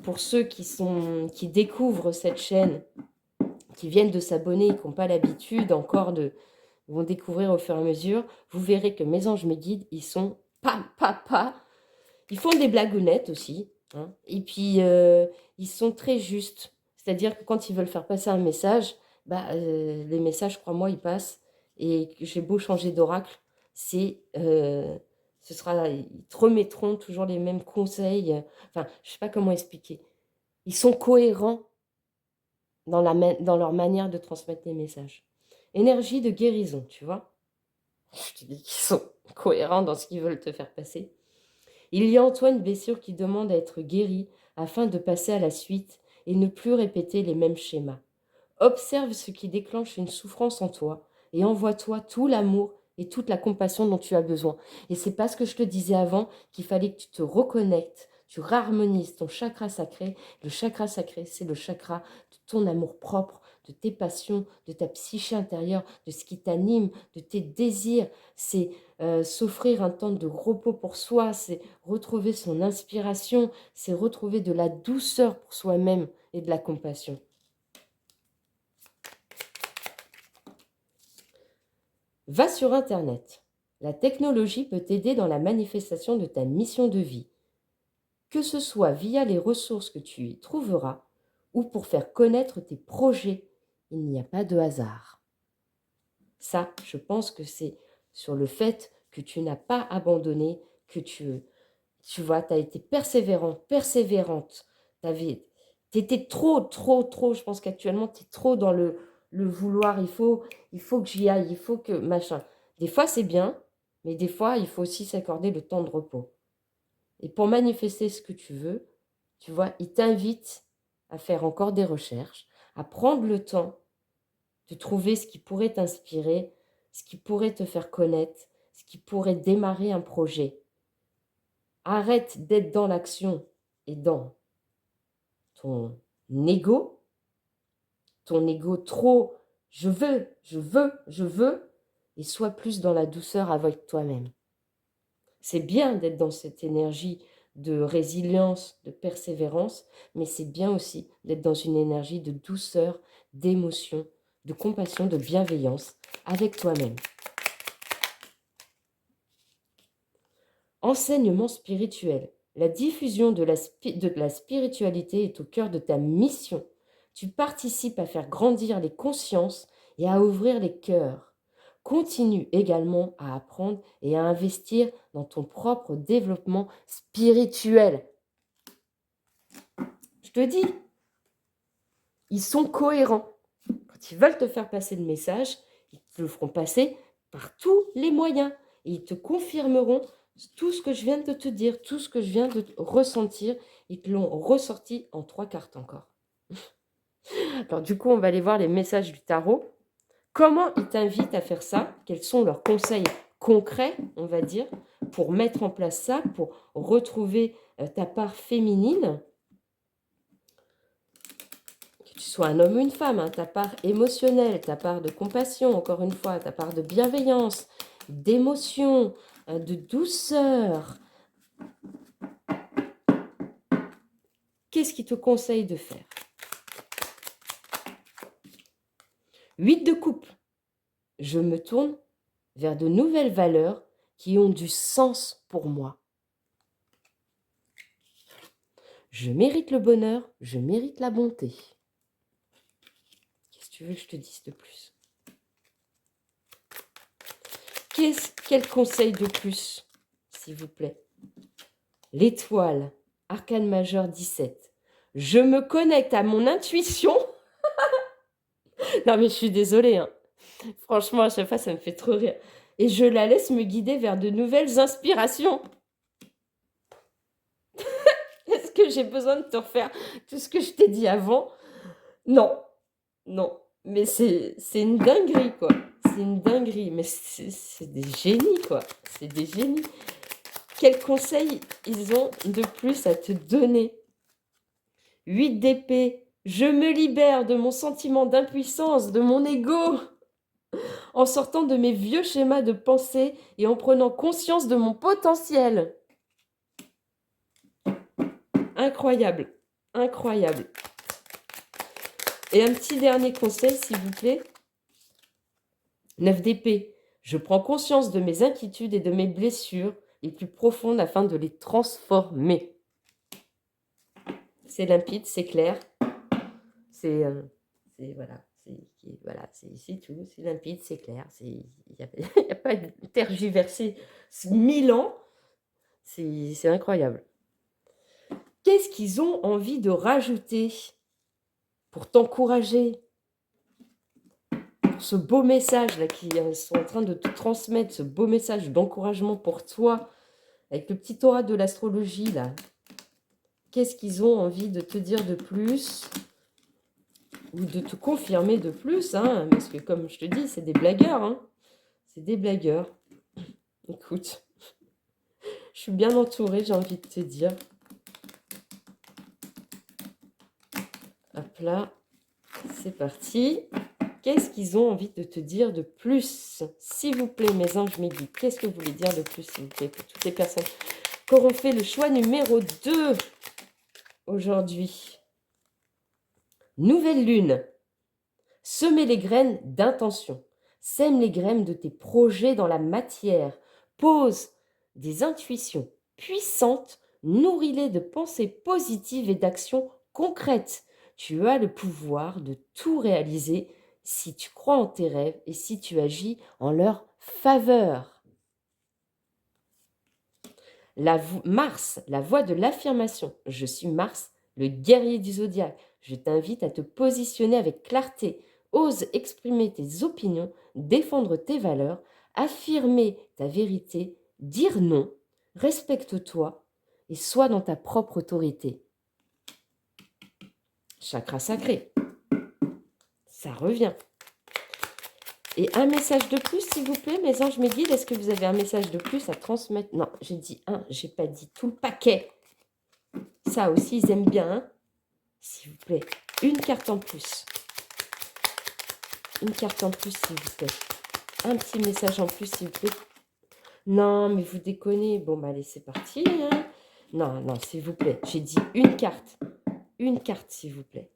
pour ceux qui découvrent cette chaîne, qui viennent de s'abonner et qui n'ont pas l'habitude encore vont découvrir au fur et à mesure, vous verrez que mes anges, mes guides, ils sont ils font des blagounettes aussi, hein, et puis ils sont très justes. C'est-à-dire que quand ils veulent faire passer un message, les messages, crois-moi, ils passent. Et j'ai beau changer d'oracle, ils te remettront toujours les mêmes conseils. Enfin, je ne sais pas comment expliquer. Ils sont cohérents dans leur manière de transmettre les messages. Énergie de guérison, tu vois. Je te dis qu'ils sont cohérents dans ce qu'ils veulent te faire passer. Il y a en toi une blessure qui demande à être guérie afin de passer à la suite et ne plus répéter les mêmes schémas. Observe ce qui déclenche une souffrance en toi et envoie-toi tout l'amour et toute la compassion dont tu as besoin. Et c'est parce que je te disais avant qu'il fallait que tu te reconnectes, tu réharmonises ton chakra sacré. Le chakra sacré, c'est le chakra de ton amour propre, de tes passions, de ta psyché intérieure, de ce qui t'anime, de tes désirs. C'est s'offrir un temps de repos pour soi, c'est retrouver son inspiration, c'est retrouver de la douceur pour soi-même et de la compassion. Va sur Internet. La technologie peut t'aider dans la manifestation de ta mission de vie, que ce soit via les ressources que tu y trouveras ou pour faire connaître tes projets. Il n'y a pas de hasard. Ça, je pense que c'est sur le fait que tu n'as pas abandonné, que tu vois, tu as été persévérant, persévérante. Tu étais trop, je pense qu'actuellement, tu es trop dans le vouloir, il faut que j'y aille, il faut que machin. Des fois, c'est bien, mais des fois, il faut aussi s'accorder le temps de repos. Et pour manifester ce que tu veux, tu vois, il t'invite à faire encore des recherches, à prendre le temps de trouver ce qui pourrait t'inspirer, ce qui pourrait te faire connaître, ce qui pourrait démarrer un projet. Arrête d'être dans l'action et dans ton ego trop je veux, je veux, je veux, et sois plus dans la douceur avec toi-même. C'est bien d'être dans cette énergie de résilience, de persévérance, mais c'est bien aussi d'être dans une énergie de douceur, d'émotion, de compassion, de bienveillance avec toi-même. Enseignement spirituel. La diffusion de la spiritualité est au cœur de ta mission. Tu participes à faire grandir les consciences et à ouvrir les cœurs. Continue également à apprendre et à investir dans ton propre développement spirituel. Je te dis, ils sont cohérents. Quand ils veulent te faire passer le message, ils te le feront passer par tous les moyens. Et ils te confirmeront tout ce que je viens de te dire, tout ce que je viens de ressentir. Ils te l'ont ressorti en 3 cartes encore. Alors du coup, on va aller voir les messages du tarot. Comment ils t'invitent à faire ça? Quels sont leurs conseils concrets, on va dire, pour mettre en place ça, pour retrouver ta part féminine? Que tu sois un homme ou une femme, hein, ta part émotionnelle, ta part de compassion, encore une fois, ta part de bienveillance, d'émotion, de douceur. Qu'est-ce qu'ils te conseillent de faire? 8 de coupe. Je me tourne vers de nouvelles valeurs qui ont du sens pour moi. Je mérite le bonheur, je mérite la bonté. Qu'est-ce que tu veux que je te dise de plus? Quel conseil de plus, s'il vous plaît? L'étoile, arcane majeur 17. Je me connecte à mon intuition. Non mais je suis désolée, hein. Franchement, à chaque fois, ça me fait trop rire. Et je la laisse me guider vers de nouvelles inspirations. Est-ce que j'ai besoin de te refaire tout ce que je t'ai dit avant? Non, non. Mais c'est une dinguerie, quoi. C'est une dinguerie. Mais c'est des génies, quoi. C'est des génies. Quels conseils ils ont de plus à te donner? 8 d'épée. Je me libère de mon sentiment d'impuissance, de mon ego, en sortant de mes vieux schémas de pensée et en prenant conscience de mon potentiel. Incroyable, incroyable. Et un petit dernier conseil, s'il vous plaît. 9 d'épée. Je prends conscience de mes inquiétudes et de mes blessures les plus profondes afin de les transformer. C'est limpide, c'est clair. C'est tout. C'est limpide, c'est clair. Il n'y a pas de tergiversé 1000 ans. C'est incroyable. Qu'est-ce qu'ils ont envie de rajouter pour t'encourager? Pour ce beau message là qu'ils sont en train de te transmettre, ce beau message d'encouragement pour toi, avec le petit aura de l'astrologie là. Qu'est-ce qu'ils ont envie de te dire de plus? Ou de te confirmer de plus, hein, parce que comme je te dis, c'est des blagueurs, hein. C'est des blagueurs. Écoute, je suis bien entourée, j'ai envie de te dire. Hop là, c'est parti. Qu'est-ce qu'ils ont envie de te dire de plus? S'il vous plaît, mes anges, mes guides, qu'est-ce que vous voulez dire de plus, s'il vous plaît, pour toutes les personnes qui auront fait le choix numéro 2 aujourd'hui? Nouvelle lune. Semer les graines d'intention. Sème les graines de tes projets dans la matière. Pose des intuitions puissantes. Nourris-les de pensées positives et d'actions concrètes. Tu as le pouvoir de tout réaliser si tu crois en tes rêves et si tu agis en leur faveur. Mars, la voix de l'affirmation. Je suis Mars, le guerrier du zodiaque. Je t'invite à te positionner avec clarté. Ose exprimer tes opinions, défendre tes valeurs, affirmer ta vérité, dire non, respecte-toi et sois dans ta propre autorité. Chakra sacré. Ça revient. Et un message de plus, s'il vous plaît, mes anges, mes guides. Est-ce que vous avez un message de plus à transmettre? Non, j'ai dit un, j'ai pas dit tout le paquet. Ça aussi, ils aiment bien, hein. S'il vous plaît, une carte en plus. Une carte en plus, s'il vous plaît. Un petit message en plus, s'il vous plaît. Non, mais vous déconnez. Bon, bah allez, c'est parti, hein. Non, non, s'il vous plaît. J'ai dit une carte. Une carte, s'il vous plaît.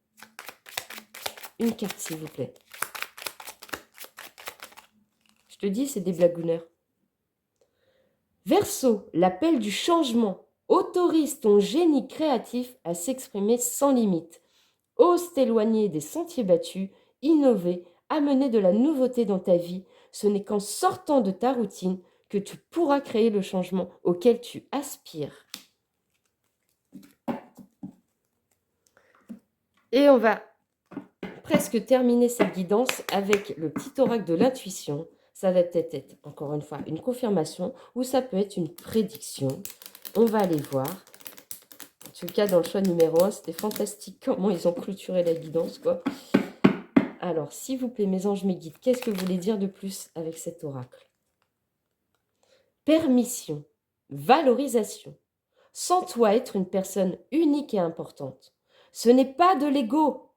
Une carte, s'il vous plaît. Je te dis, c'est des blagouneurs. Verseau, l'appel du changement. Autorise ton génie créatif à s'exprimer sans limite. Ose t'éloigner des sentiers battus, innover, amener de la nouveauté dans ta vie. Ce n'est qu'en sortant de ta routine que tu pourras créer le changement auquel tu aspires. Et on va presque terminer cette guidance avec le petit oracle de l'intuition. Ça va peut-être être, encore une fois, une confirmation ou ça peut être une prédiction. On va aller voir. En tout cas, dans le choix numéro 1, c'était fantastique comment ils ont clôturé la guidance, quoi. Alors, s'il vous plaît, mes anges, mes guides, qu'est-ce que vous voulez dire de plus avec cet oracle? Permission, valorisation. Sens-toi être une personne unique et importante. Ce n'est pas de l'ego.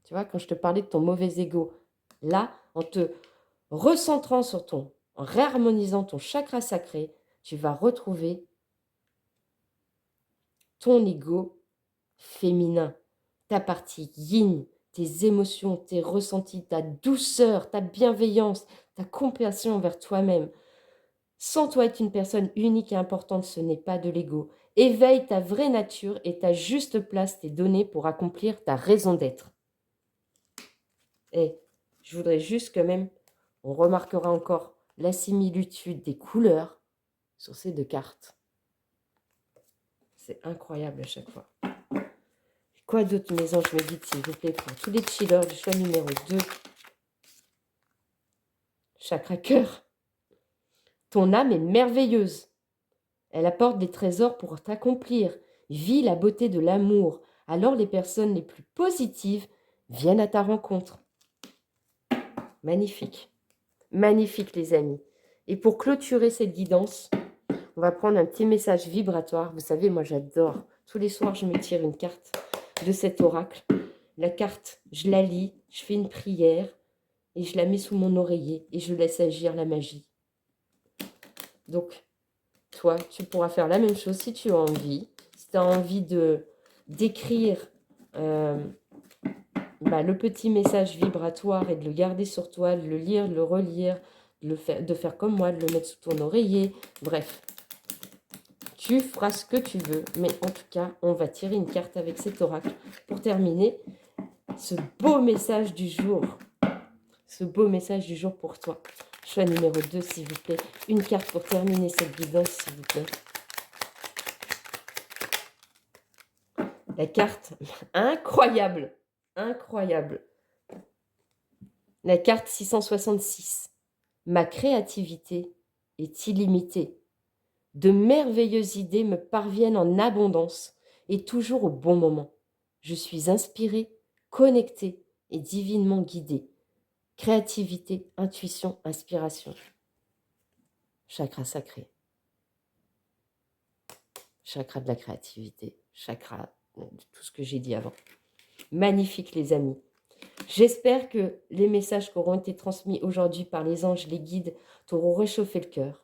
Tu vois, quand je te parlais de ton mauvais ego, là, en te recentrant sur en réharmonisant ton chakra sacré, tu vas retrouver ton ego féminin, ta partie yin, tes émotions, tes ressentis, ta douceur, ta bienveillance, ta compassion envers toi-même. Sens-toi être une personne unique et importante, ce n'est pas de l'ego. Éveille ta vraie nature et ta juste place t'est donnée pour accomplir ta raison d'être. Et je voudrais juste quand même, on remarquera encore la similitude des couleurs sur ces deux cartes. C'est incroyable à chaque fois. Quoi d'autre, mes anges, me dites, s'il vous plaît, pour tous les chillers du choix numéro 2. Chakra cœur. Ton âme est merveilleuse. Elle apporte des trésors pour t'accomplir. Vis la beauté de l'amour. Alors les personnes les plus positives viennent à ta rencontre. Magnifique. Magnifique, les amis. Et pour clôturer cette guidance, on va prendre un petit message vibratoire. Vous savez, moi, j'adore. Tous les soirs, je me tire une carte de cet oracle. La carte, je la lis, je fais une prière et je la mets sous mon oreiller et je laisse agir la magie. Donc, toi, tu pourras faire la même chose si tu as envie. Si tu as envie d'écrire le petit message vibratoire et de le garder sur toi, de le lire, de le relire, de faire comme moi, de le mettre sous ton oreiller. Bref, tu feras ce que tu veux. Mais en tout cas, on va tirer une carte avec cet oracle pour terminer ce beau message du jour. Ce beau message du jour pour toi. Choix numéro 2, s'il vous plaît. Une carte pour terminer cette guidance, s'il vous plaît. La carte incroyable. Incroyable. La carte 666. Ma créativité est illimitée. De merveilleuses idées me parviennent en abondance et toujours au bon moment. Je suis inspirée, connectée et divinement guidée. Créativité, intuition, inspiration. Chakra sacré. Chakra de la créativité. Chakra de tout ce que j'ai dit avant. Magnifique, les amis. J'espère que les messages qui auront été transmis aujourd'hui par les anges, les guides, t'auront réchauffé le cœur,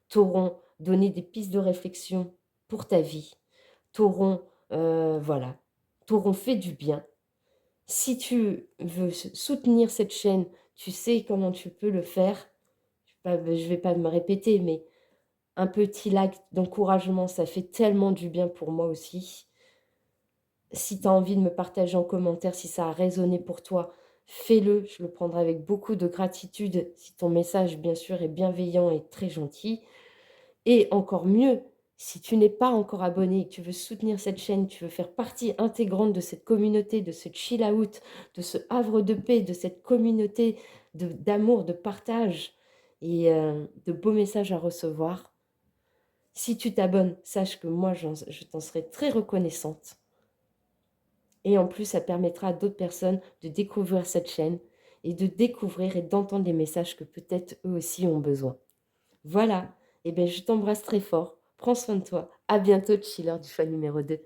t'auront donné des pistes de réflexion pour ta vie, t'auront t'auront fait du bien. Si tu veux soutenir cette chaîne, tu sais comment tu peux le faire. Je ne vais pas me répéter, mais un petit like d'encouragement, ça fait tellement du bien pour moi aussi. Si tu as envie de me partager en commentaire, si ça a résonné pour toi, fais-le. Je le prendrai avec beaucoup de gratitude si ton message, bien sûr, est bienveillant et très gentil. Et encore mieux, si tu n'es pas encore abonné et que tu veux soutenir cette chaîne, tu veux faire partie intégrante de cette communauté, de ce chill out, de ce havre de paix, de cette communauté d'amour, de partage et de beaux messages à recevoir. Si tu t'abonnes, sache que moi, je t'en serai très reconnaissante. Et en plus, ça permettra à d'autres personnes de découvrir cette chaîne et de découvrir et d'entendre les messages que peut-être eux aussi ont besoin. Voilà, et bien je t'embrasse très fort. Prends soin de toi. À bientôt, chiller du choix numéro 2.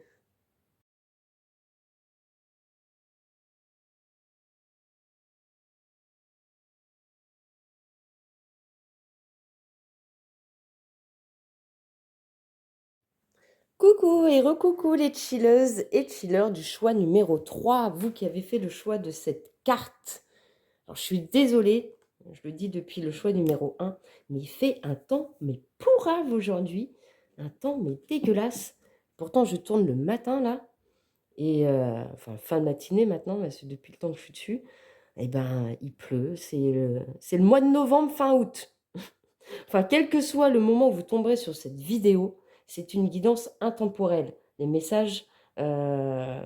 Coucou et recoucou les chilleuses et chillers du choix numéro 3. Vous qui avez fait le choix de cette carte. Alors je suis désolée, Je le dis depuis le choix numéro 1, mais il fait un temps, mais pourrave aujourd'hui. Un temps, mais dégueulasse. Pourtant, je tourne le matin, là. Et enfin, fin de matinée maintenant, parce que depuis le temps que je suis dessus. Eh ben, il pleut. C'est le mois de novembre, fin août. Enfin, quel que soit le moment où vous tomberez sur cette vidéo, c'est une guidance intemporelle. Les messages que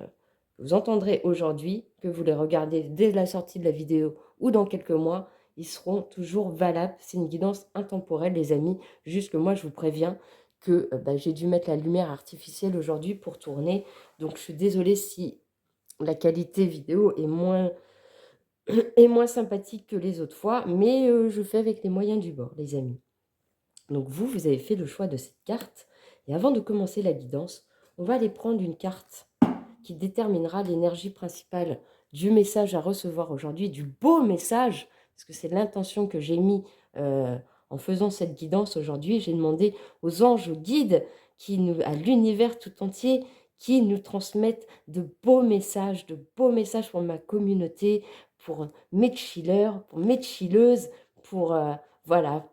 vous entendrez aujourd'hui, que vous les regardez dès la sortie de la vidéo ou dans quelques mois, ils seront toujours valables. C'est une guidance intemporelle, les amis. Juste que moi, je vous préviens que j'ai dû mettre la lumière artificielle aujourd'hui pour tourner. Donc, je suis désolée si la qualité vidéo est moins sympathique que les autres fois, mais je fais avec les moyens du bord, les amis. Donc vous avez fait le choix de cette carte. Et avant de commencer la guidance, on va aller prendre une carte qui déterminera l'énergie principale du message à recevoir aujourd'hui, du beau message, parce que c'est l'intention que j'ai mis en faisant cette guidance aujourd'hui. J'ai demandé aux anges, aux guides, à l'univers tout entier, qui nous transmettent de beaux messages pour ma communauté, pour mes chillers, pour mes chilleuses, pour, voilà,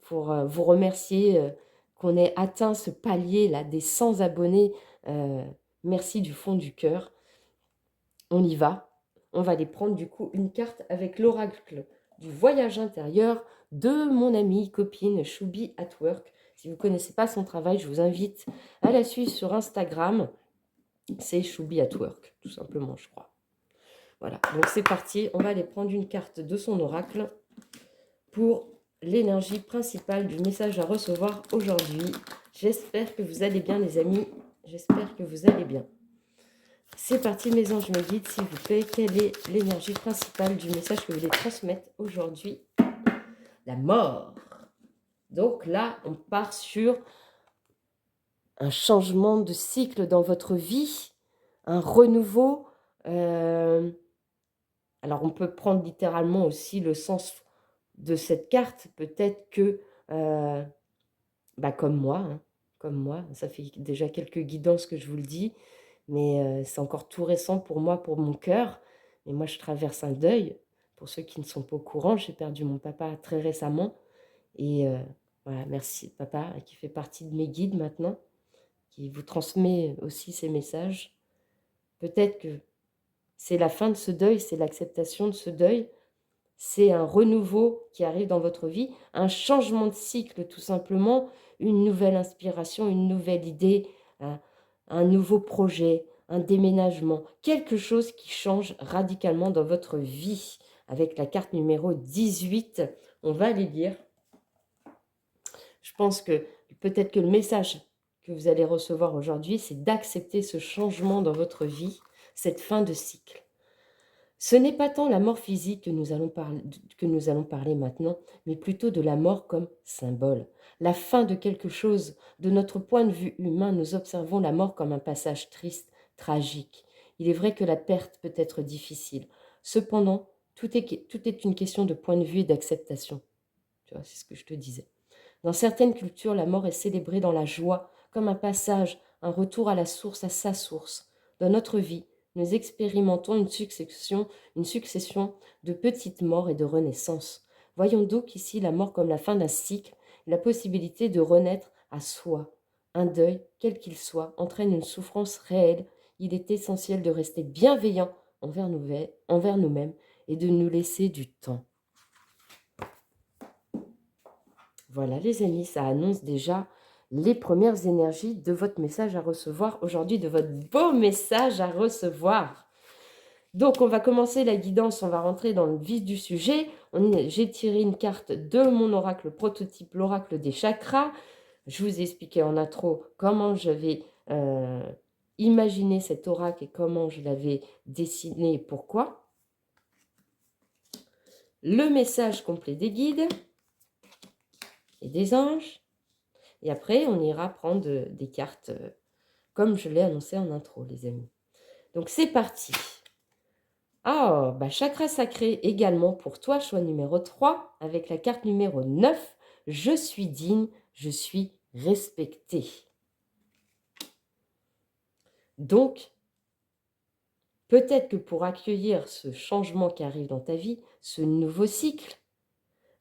pour vous remercier qu'on ait atteint ce palier là des 100 abonnés. Merci du fond du cœur. On y va. On va aller prendre du coup une carte avec l'oracle du voyage intérieur de mon amie, copine Choubi at Work. Si vous ne connaissez pas son travail, je vous invite à la suivre sur Instagram. C'est Choubi at Work, tout simplement, je crois. Voilà, donc c'est parti. On va aller prendre une carte de son oracle pour l'énergie principale du message à recevoir aujourd'hui. J'espère que vous allez bien, les amis. J'espère que vous allez bien. C'est parti, mes anges, mes guides, s'il vous plaît. Quelle est l'énergie principale du message que vous voulez transmettre aujourd'hui? La mort. Donc là, on part sur un changement de cycle dans votre vie, un renouveau. Alors, on peut prendre littéralement aussi le sens de cette carte. Peut-être que, comme moi, ça fait déjà quelques guidances que je vous le dis, mais c'est encore tout récent pour moi, pour mon cœur. Et moi, je traverse un deuil. Pour ceux qui ne sont pas au courant, j'ai perdu mon papa très récemment. Et voilà, merci papa, qui fait partie de mes guides maintenant, qui vous transmet aussi ces messages. Peut-être que c'est la fin de ce deuil, c'est l'acceptation de ce deuil. C'est un renouveau qui arrive dans votre vie, un changement de cycle tout simplement, une nouvelle inspiration, une nouvelle idée, un nouveau projet, un déménagement, quelque chose qui change radicalement dans votre vie. Avec la carte numéro 18, on va aller lire. Je pense que peut-être que le message que vous allez recevoir aujourd'hui, c'est d'accepter ce changement dans votre vie, cette fin de cycle. Ce n'est pas tant la mort physique que nous allons parler maintenant, mais plutôt de la mort comme symbole. La fin de quelque chose. De notre point de vue humain, nous observons la mort comme un passage triste, tragique. Il est vrai que la perte peut être difficile. Cependant, tout est une question de point de vue et d'acceptation. Tu vois, c'est ce que je te disais. Dans certaines cultures, la mort est célébrée dans la joie, comme un passage, un retour à la source, à sa source. Dans notre vie, nous expérimentons une succession de petites morts et de renaissances. Voyons donc ici la mort comme la fin d'un cycle, la possibilité de renaître à soi. Un deuil, quel qu'il soit, entraîne une souffrance réelle. Il est essentiel de rester bienveillant envers nous-mêmes et de nous laisser du temps. Voilà les amis, ça annonce déjà les premières énergies de votre message à recevoir aujourd'hui, de votre beau message à recevoir. Donc on va commencer la guidance, on va rentrer dans le vif du sujet. J'ai tiré une carte de mon oracle prototype, l'oracle des chakras. Je vous ai expliqué en intro comment j'avais imaginé cet oracle et comment je l'avais dessiné et pourquoi. Le message complet des guides et des anges. Et après, on ira prendre des cartes comme je l'ai annoncé en intro, les amis. Donc, c'est parti. Ah, chakra sacré également pour toi, choix numéro 3, avec la carte numéro 9. Je suis digne, je suis respecté. Donc, peut-être que pour accueillir ce changement qui arrive dans ta vie, ce nouveau cycle,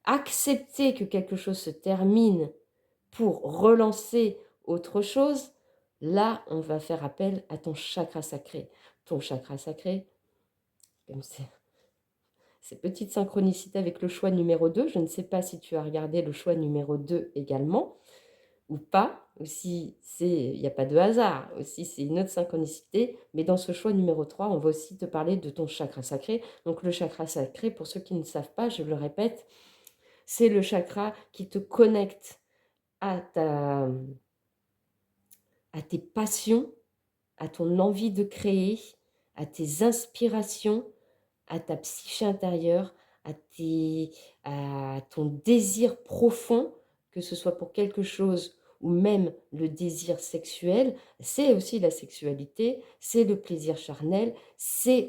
accepter que quelque chose se termine pour relancer autre chose, là, on va faire appel à ton chakra sacré. Ton chakra sacré, comme ces petites synchronicités avec le choix numéro 2, je ne sais pas si tu as regardé le choix numéro 2 également, ou pas, ou si il n'y a pas de hasard, aussi c'est une autre synchronicité, mais dans ce choix numéro 3, on va aussi te parler de ton chakra sacré. Donc le chakra sacré, pour ceux qui ne savent pas, je le répète, c'est le chakra qui te connecte à tes passions, à ton envie de créer, à tes inspirations, à ta psyché intérieure, à ton désir profond, que ce soit pour quelque chose ou même le désir sexuel, c'est aussi la sexualité, c'est le plaisir charnel,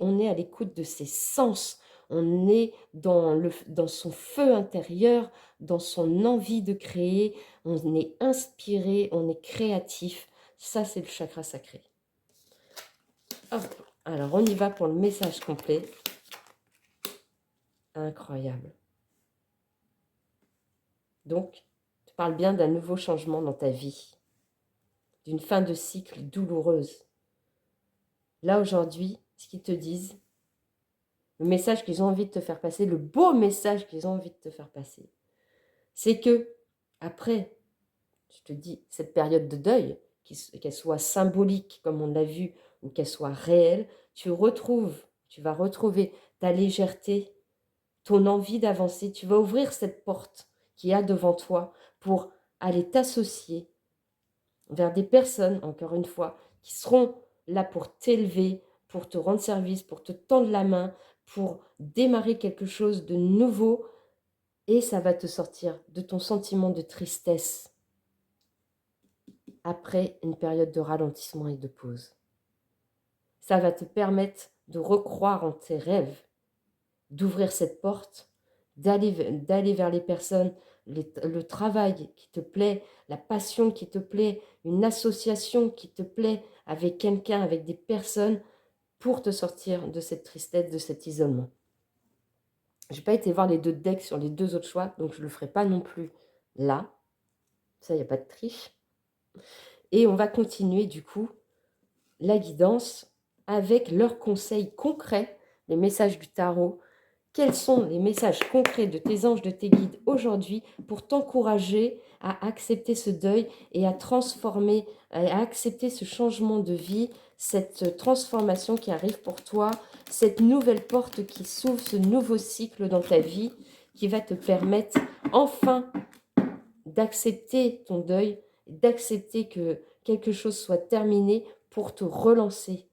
on est à l'écoute de ses sens, on est dans son feu intérieur, dans son envie de créer, on est inspiré, on est créatif. Ça, c'est le chakra sacré. Hop. Alors, on y va pour le message complet. Incroyable. Donc, tu parles bien d'un nouveau changement dans ta vie, d'une fin de cycle douloureuse. Là, aujourd'hui, ce qu'ils te disent, le message qu'ils ont envie de te faire passer, le beau message qu'ils ont envie de te faire passer, c'est que, après, je te dis, cette période de deuil, qu'elle soit symbolique, comme on l'a vu, ou qu'elle soit réelle, tu vas retrouver ta légèreté, ton envie d'avancer, tu vas ouvrir cette porte qu'il y a devant toi pour aller t'associer vers des personnes, encore une fois, qui seront là pour t'élever, pour te rendre service, pour te tendre la main, pour démarrer quelque chose de nouveau, et ça va te sortir de ton sentiment de tristesse après une période de ralentissement et de pause. Ça va te permettre de recroire en tes rêves, d'ouvrir cette porte, d'aller vers les personnes, le travail qui te plaît, la passion qui te plaît, une association qui te plaît avec quelqu'un, avec des personnes, pour te sortir de cette tristesse, de cet isolement. Je n'ai pas été voir les 2 decks sur les 2 autres choix, donc je ne le ferai pas non plus là. Ça, il n'y a pas de triche. Et on va continuer du coup la guidance avec leurs conseils concrets, les messages du tarot. Quels sont les messages concrets de tes anges, de tes guides aujourd'hui pour t'encourager à accepter ce deuil et à transformer, à accepter ce changement de vie, cette transformation qui arrive pour toi, cette nouvelle porte qui s'ouvre, ce nouveau cycle dans ta vie qui va te permettre enfin d'accepter ton deuil, d'accepter que quelque chose soit terminé pour te relancer,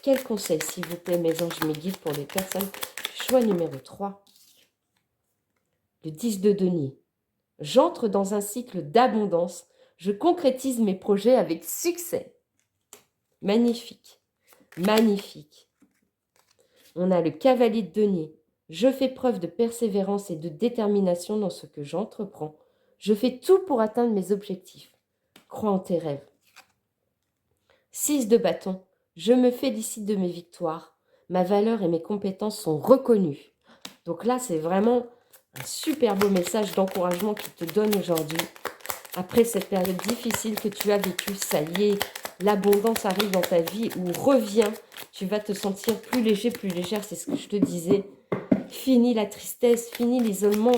Quel conseil, s'il vous plaît, mes anges, mes guides, pour les personnes? Choix numéro 3, le 10 de denier. J'entre dans un cycle d'abondance. Je concrétise mes projets avec succès. Magnifique, magnifique. On a le cavalier de denier. Je fais preuve de persévérance et de détermination dans ce que j'entreprends. Je fais tout pour atteindre mes objectifs. Crois en tes rêves. 6 de bâton. Je me félicite de mes victoires. Ma valeur et mes compétences sont reconnues. Donc là, c'est vraiment un super beau message d'encouragement qu'il te donne aujourd'hui. Après cette période difficile que tu as vécue, ça y est, l'abondance arrive dans ta vie ou revient. Tu vas te sentir plus léger, plus légère, c'est ce que je te disais. Fini la tristesse, fini l'isolement.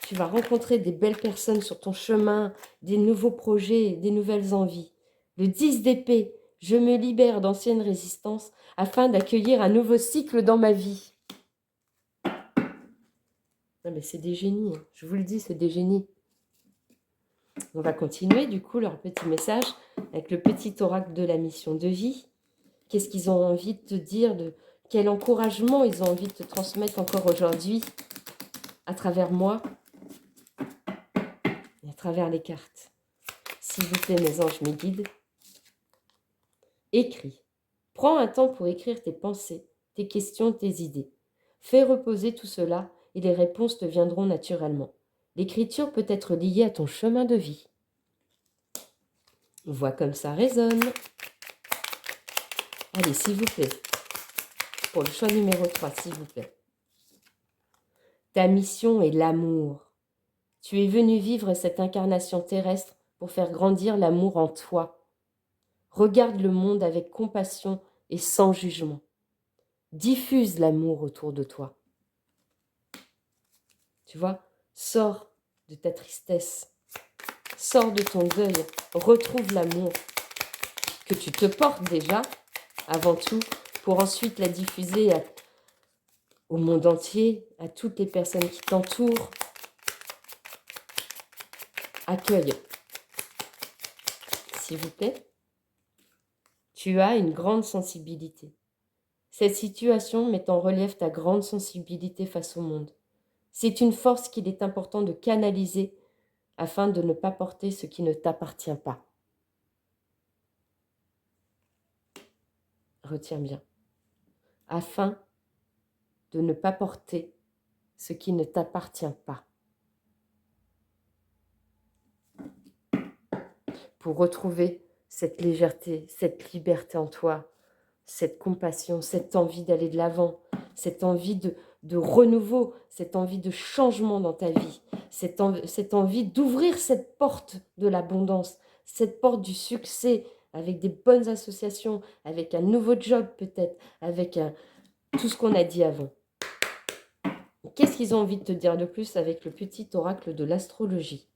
Tu vas rencontrer des belles personnes sur ton chemin, des nouveaux projets, des nouvelles envies. Le 10 d'épée, je me libère d'anciennes résistances afin d'accueillir un nouveau cycle dans ma vie. Non mais c'est des génies, hein. Je vous le dis, c'est des génies. On va continuer du coup leur petit message avec le petit oracle de la mission de vie. Qu'est-ce qu'ils ont envie de te dire, quel encouragement ils ont envie de te transmettre encore aujourd'hui à travers moi et à travers les cartes. S'il vous plaît, mes anges, mes guides, écris. Prends un temps pour écrire tes pensées, tes questions, tes idées. Fais reposer tout cela et les réponses te viendront naturellement. L'écriture peut être liée à ton chemin de vie. Vois comme ça résonne. Allez, s'il vous plaît, pour le choix numéro 3, s'il vous plaît. Ta mission est l'amour. Tu es venu vivre cette incarnation terrestre pour faire grandir l'amour en toi. Regarde le monde avec compassion et sans jugement. Diffuse l'amour autour de toi. Tu vois, sors de ta tristesse, sors de ton deuil, retrouve l'amour que tu te portes déjà, avant tout, pour ensuite la diffuser au monde entier, à toutes les personnes qui t'entourent. Accueille, s'il vous plaît. Tu as une grande sensibilité. Cette situation met en relief ta grande sensibilité face au monde. C'est une force qu'il est important de canaliser afin de ne pas porter ce qui ne t'appartient pas. Retiens bien. Afin de ne pas porter ce qui ne t'appartient pas. Pour retrouver cette légèreté, cette liberté en toi, cette compassion, cette envie d'aller de l'avant, cette envie de renouveau, cette envie de changement dans ta vie, cette envie d'ouvrir cette porte de l'abondance, cette porte du succès, avec des bonnes associations, avec un nouveau job peut-être, avec tout ce qu'on a dit avant. Qu'est-ce qu'ils ont envie de te dire de plus avec le petit oracle de l'astrologie?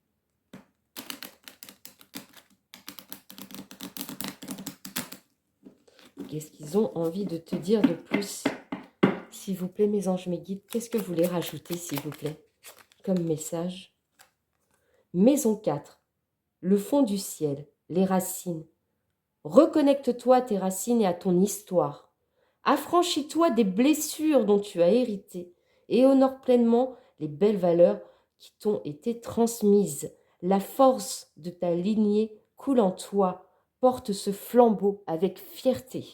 Qu'est-ce qu'ils ont envie de te dire de plus? S'il vous plaît, mes anges, mes guides, qu'est-ce que vous voulez rajouter, s'il vous plaît, comme message? Maison 4, le fond du ciel, les racines. Reconnecte-toi à tes racines et à ton histoire. Affranchis-toi des blessures dont tu as hérité et honore pleinement les belles valeurs qui t'ont été transmises. La force de ta lignée coule en toi. Porte ce flambeau avec fierté.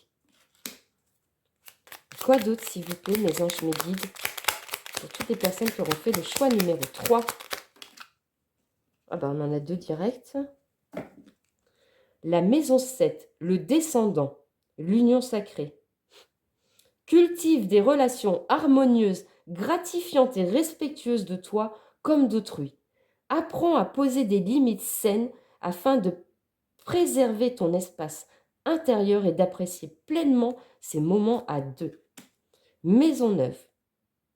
Quoi d'autre, s'il vous plaît, mes anges, mes guides, pour toutes les personnes qui auront fait le choix numéro 3? Ah ben, on en a 2 directs. La maison 7, le descendant, l'union sacrée. Cultive des relations harmonieuses, gratifiantes et respectueuses de toi comme d'autrui. Apprends à poser des limites saines afin de préserver ton espace intérieur et d'apprécier pleinement ces moments à deux. Maison neuve.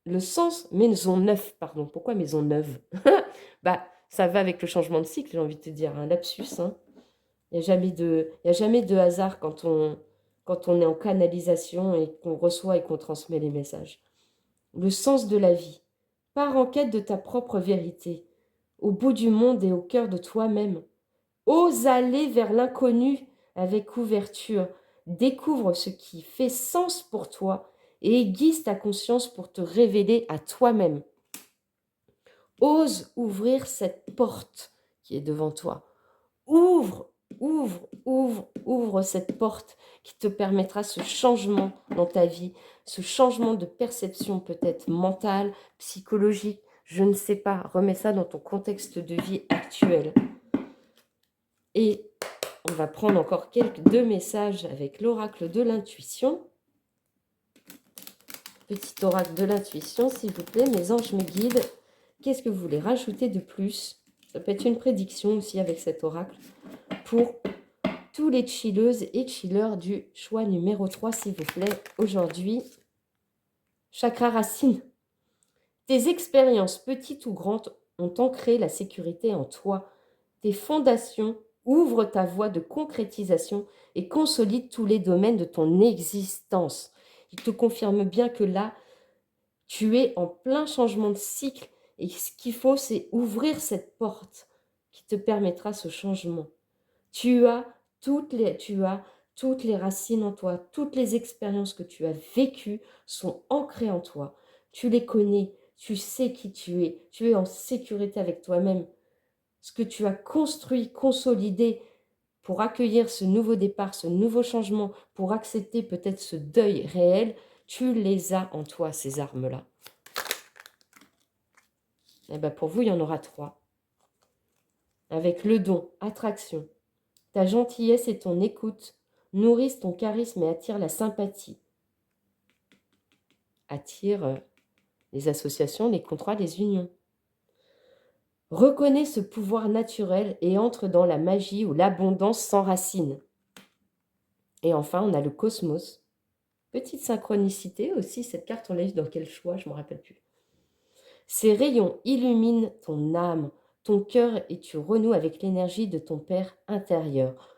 Le sens, maison neuve, pardon. Pourquoi maison neuve? Bah, ça va avec le changement de cycle, j'ai envie de te dire, un lapsus. Hein. Il n'y a jamais de hasard quand on est en canalisation et qu'on reçoit et qu'on transmet les messages. Le sens de la vie. Pars en quête de ta propre vérité, au bout du monde et au cœur de toi-même. Ose aller vers l'inconnu avec ouverture. Découvre ce qui fait sens pour toi et aiguise ta conscience pour te révéler à toi-même. Ose ouvrir cette porte qui est devant toi. Ouvre cette porte qui te permettra ce changement dans ta vie, ce changement de perception peut-être mentale, psychologique, je ne sais pas. Remets ça dans ton contexte de vie actuel. Et on va prendre encore deux messages avec l'oracle de l'intuition. Petit oracle de l'intuition, s'il vous plaît, mes anges, mes guides. Qu'est-ce que vous voulez rajouter de plus? Ça peut être une prédiction aussi avec cet oracle pour tous les chilleuses et chilleurs du choix numéro 3, s'il vous plaît, aujourd'hui. Chakra racine. Tes expériences, petites ou grandes, ont ancré la sécurité en toi. Tes fondations ouvrent ta voie de concrétisation et consolident tous les domaines de ton existence. Il te confirme bien que là, tu es en plein changement de cycle et ce qu'il faut, c'est ouvrir cette porte qui te permettra ce changement. Tu as toutes les racines en toi, toutes les expériences que tu as vécues sont ancrées en toi. Tu les connais, tu sais qui tu es en sécurité avec toi-même. Ce que tu as construit, consolidé pour accueillir ce nouveau départ, ce nouveau changement, pour accepter peut-être ce deuil réel, tu les as en toi, ces armes-là. Et bien pour vous, il y en aura 3. Avec le don, attraction. Ta gentillesse et ton écoute nourrissent ton charisme et attirent la sympathie. Attire les associations, les contrats, les unions. Reconnais ce pouvoir naturel et entre dans la magie où l'abondance s'enracine. Et enfin, on a le cosmos. Petite synchronicité aussi, cette carte, on l'a eu dans quel choix, je ne me rappelle plus. Ces rayons illuminent ton âme, ton cœur et tu renoues avec l'énergie de ton Père intérieur.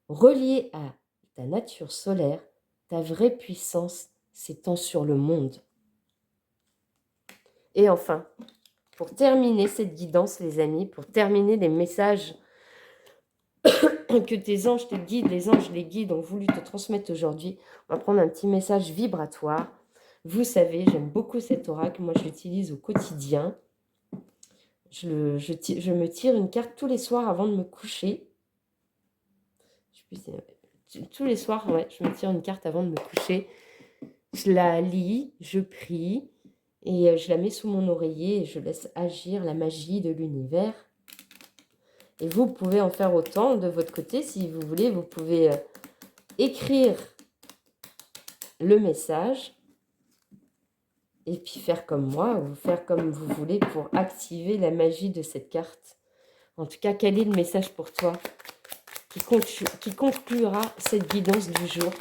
Relié à ta nature solaire, ta vraie puissance s'étend sur le monde. Et enfin, pour terminer cette guidance, les amis, pour terminer les messages que tes anges te guident, les anges, les guides ont voulu te transmettre aujourd'hui, on va prendre un petit message vibratoire. Vous savez, j'aime beaucoup cet oracle, moi je l'utilise au quotidien. Je me tire une carte tous les soirs avant de me coucher. Tous les soirs, ouais, je me tire une carte avant de me coucher. Je la lis, je prie et je la mets sous mon oreiller et je laisse agir la magie de l'univers. Et vous pouvez en faire autant de votre côté si vous voulez. Vous pouvez écrire le message et puis faire comme moi ou faire comme vous voulez pour activer la magie de cette carte. En tout cas, quel est le message pour toi qui conclura cette guidance du jour?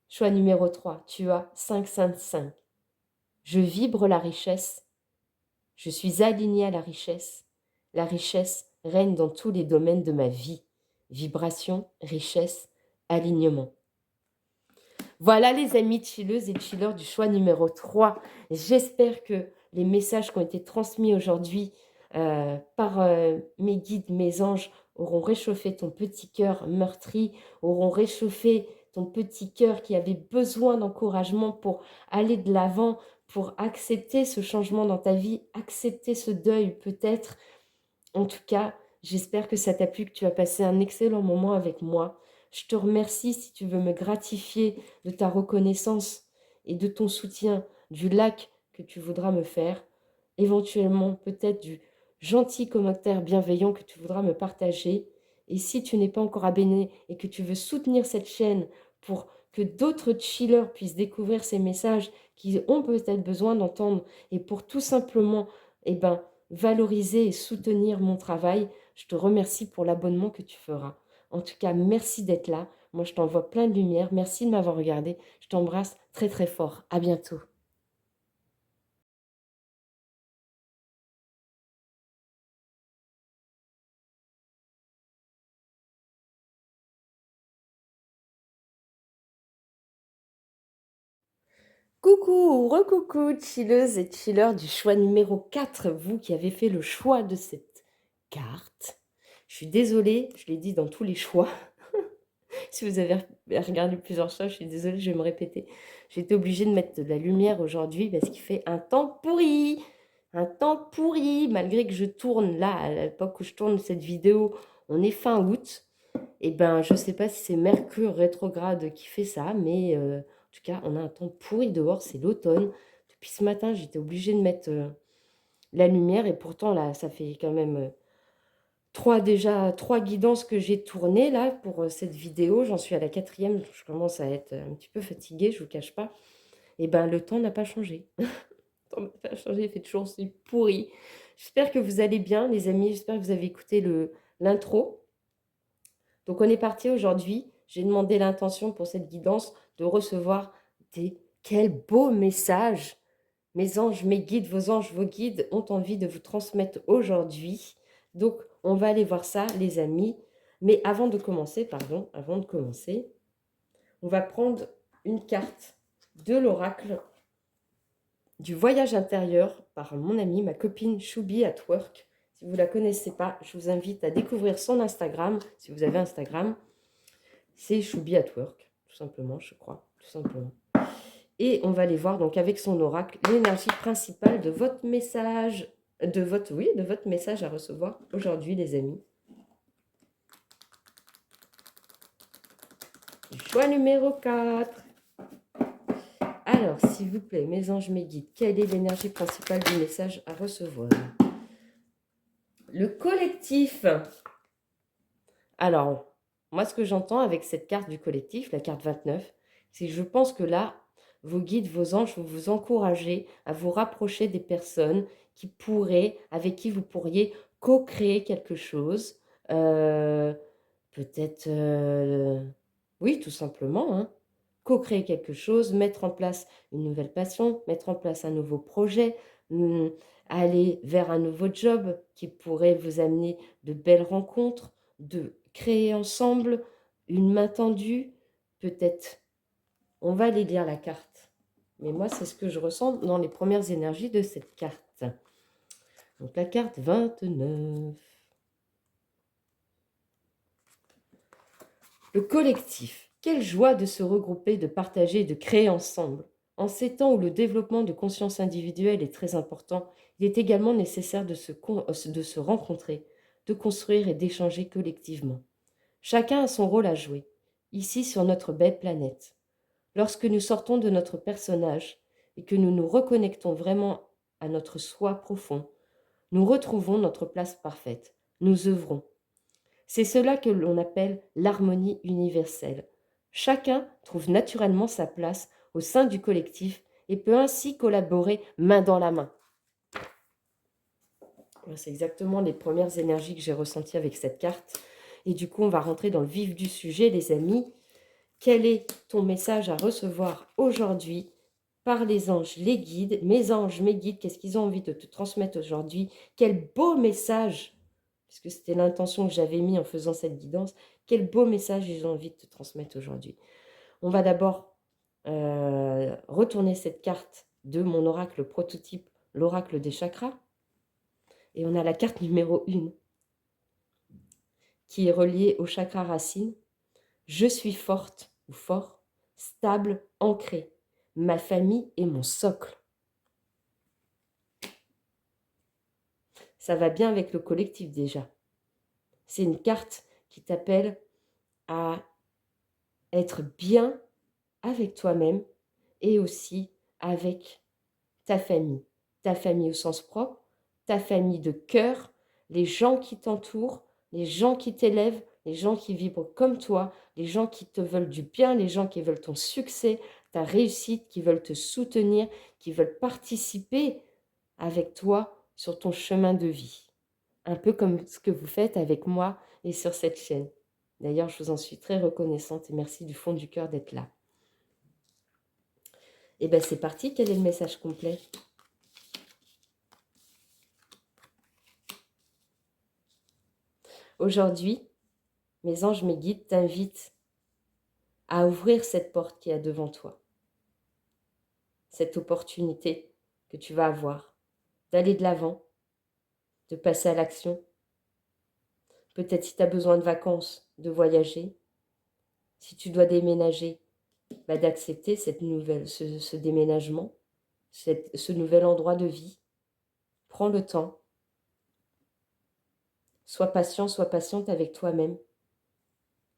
Choix numéro 3, tu as 555. Je vibre la richesse. Je suis alignée à la richesse. La richesse règne dans tous les domaines de ma vie. Vibration, richesse, alignement. Voilà les amis chilleuses et chilleurs du choix numéro 3. J'espère que les messages qui ont été transmis aujourd'hui par mes guides, mes anges, auront réchauffé ton petit cœur meurtri, auront réchauffé ton petit cœur qui avait besoin d'encouragement pour aller de l'avant, pour accepter ce changement dans ta vie, accepter ce deuil peut-être. En tout cas, j'espère que ça t'a plu, que tu as passé un excellent moment avec moi. Je te remercie si tu veux me gratifier de ta reconnaissance et de ton soutien, du like que tu voudras me faire, éventuellement peut-être du gentil commentaire bienveillant que tu voudras me partager. Et si tu n'es pas encore abonné et que tu veux soutenir cette chaîne pour que d'autres chillers puissent découvrir ces messages qu'ils ont peut-être besoin d'entendre et pour tout simplement valoriser et soutenir mon travail, je te remercie pour l'abonnement que tu feras. En tout cas, merci d'être là. Moi, je t'envoie plein de lumière. Merci de m'avoir regardé. Je t'embrasse très très fort. À bientôt. Coucou, recoucou, chilleuses et chilleurs du choix numéro 4, vous qui avez fait le choix de cette carte. Je suis désolée, je l'ai dit dans tous les choix. Si vous avez regardé plusieurs choix, je suis désolée, je vais me répéter. J'ai été obligée de mettre de la lumière aujourd'hui parce qu'il fait un temps pourri. Un temps pourri, malgré que je tourne là, à l'époque où je tourne cette vidéo, on est fin août. Et je ne sais pas si c'est Mercure rétrograde qui fait ça, mais en tout cas, on a un temps pourri dehors, c'est l'automne. Depuis ce matin, j'étais obligée de mettre la lumière et pourtant, là, ça fait quand même trois guidances que j'ai tournées là pour cette vidéo. J'en suis à la 4e, je commence à être un petit peu fatiguée, je ne vous cache pas. Et le temps n'a pas changé. Le temps n'a pas changé, il fait toujours aussi pourri. J'espère que vous allez bien, les amis. J'espère que vous avez écouté l'intro. Donc, on est parti aujourd'hui. J'ai demandé l'intention pour cette guidance de recevoir quel beau message mes anges, mes guides, vos anges, vos guides ont envie de vous transmettre aujourd'hui. Donc, on va aller voir ça, les amis. Mais avant de commencer, on va prendre une carte de l'oracle du voyage intérieur par mon amie, ma copine Choubi at Work. Si vous ne la connaissez pas, je vous invite à découvrir son Instagram. Si vous avez Instagram, c'est Choubi at Work, tout simplement, je crois, tout simplement. Et on va aller voir donc avec son oracle l'énergie principale de votre message, de votre message à recevoir aujourd'hui, les amis. Choix numéro 4. Alors, s'il vous plaît, mes anges, mes guides, quelle est l'énergie principale du message à recevoir? Le collectif. Alors, moi, ce que j'entends avec cette carte du collectif, la carte 29, c'est que je pense que là, vos guides, vos anges, vous encourager à vous rapprocher des personnes avec qui vous pourriez co-créer quelque chose. Euh, Peut-être, oui, tout simplement, hein. Co-créer quelque chose, mettre en place une nouvelle passion, mettre en place un nouveau projet, aller vers un nouveau job qui pourrait vous amener de belles rencontres, de créer ensemble une main tendue, peut-être. On va aller lire la carte. Mais moi, c'est ce que je ressens dans les premières énergies de cette carte. Donc la carte 29. Le collectif. Quelle joie de se regrouper, de partager et de créer ensemble. En ces temps où le développement de conscience individuelle est très important, il est également nécessaire de se rencontrer, de construire et d'échanger collectivement. Chacun a son rôle à jouer, ici sur notre belle planète. Lorsque nous sortons de notre personnage et que nous nous reconnectons vraiment à notre soi profond, nous retrouvons notre place parfaite. Nous œuvrons. C'est cela que l'on appelle l'harmonie universelle. Chacun trouve naturellement sa place au sein du collectif et peut ainsi collaborer main dans la main. C'est exactement les premières énergies que j'ai ressenties avec cette carte. Et du coup, on va rentrer dans le vif du sujet, les amis. Quel est ton message à recevoir aujourd'hui par les anges, les guides, mes anges, mes guides, qu'est-ce qu'ils ont envie de te transmettre aujourd'hui? Quel beau message, puisque c'était l'intention que j'avais mis en faisant cette guidance, quel beau message ils ont envie de te transmettre aujourd'hui. On va d'abord retourner cette carte de mon oracle prototype, l'oracle des chakras, et on a la carte numéro 1 qui est reliée au chakra racine. Je suis forte ou fort, stable, ancrée. Ma famille est mon socle. Ça va bien avec le collectif déjà. C'est une carte qui t'appelle à être bien avec toi-même et aussi avec ta famille au sens propre, ta famille de cœur, les gens qui t'entourent, les gens qui t'élèvent, les gens qui vibrent comme toi, les gens qui te veulent du bien, les gens qui veulent ton succès, ta réussite, qui veulent te soutenir, qui veulent participer avec toi sur ton chemin de vie. Un peu comme ce que vous faites avec moi et sur cette chaîne. D'ailleurs, je vous en suis très reconnaissante et merci du fond du cœur d'être là. Et bien c'est parti, quel est le message complet ? Aujourd'hui, mes anges, mes guides t'invitent à ouvrir cette porte qui est devant toi. Cette opportunité que tu vas avoir d'aller de l'avant, de passer à l'action. Peut-être si tu as besoin de vacances, de voyager. Si tu dois déménager, d'accepter ce déménagement, ce nouvel endroit de vie. Prends le temps. Sois patient, sois patiente avec toi-même.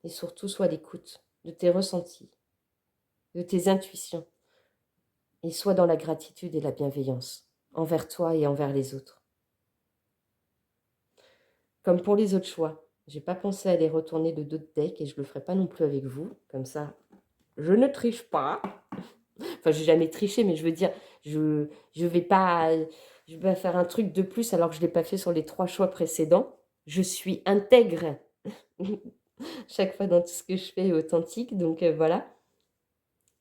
Et surtout, sois à l'écoute de tes ressentis, de tes intuitions. Et sois dans la gratitude et la bienveillance envers toi et envers les autres. Comme pour les autres choix, je n'ai pas pensé à les retourner de d'autres decks et je ne le ferai pas non plus avec vous. Comme ça, je ne triche pas. Enfin, je n'ai jamais triché, mais je veux dire, je vais pas faire un truc de plus alors que je ne l'ai pas fait sur les 3 choix précédents. Je suis intègre chaque fois dans tout ce que je fais, authentique. Donc voilà.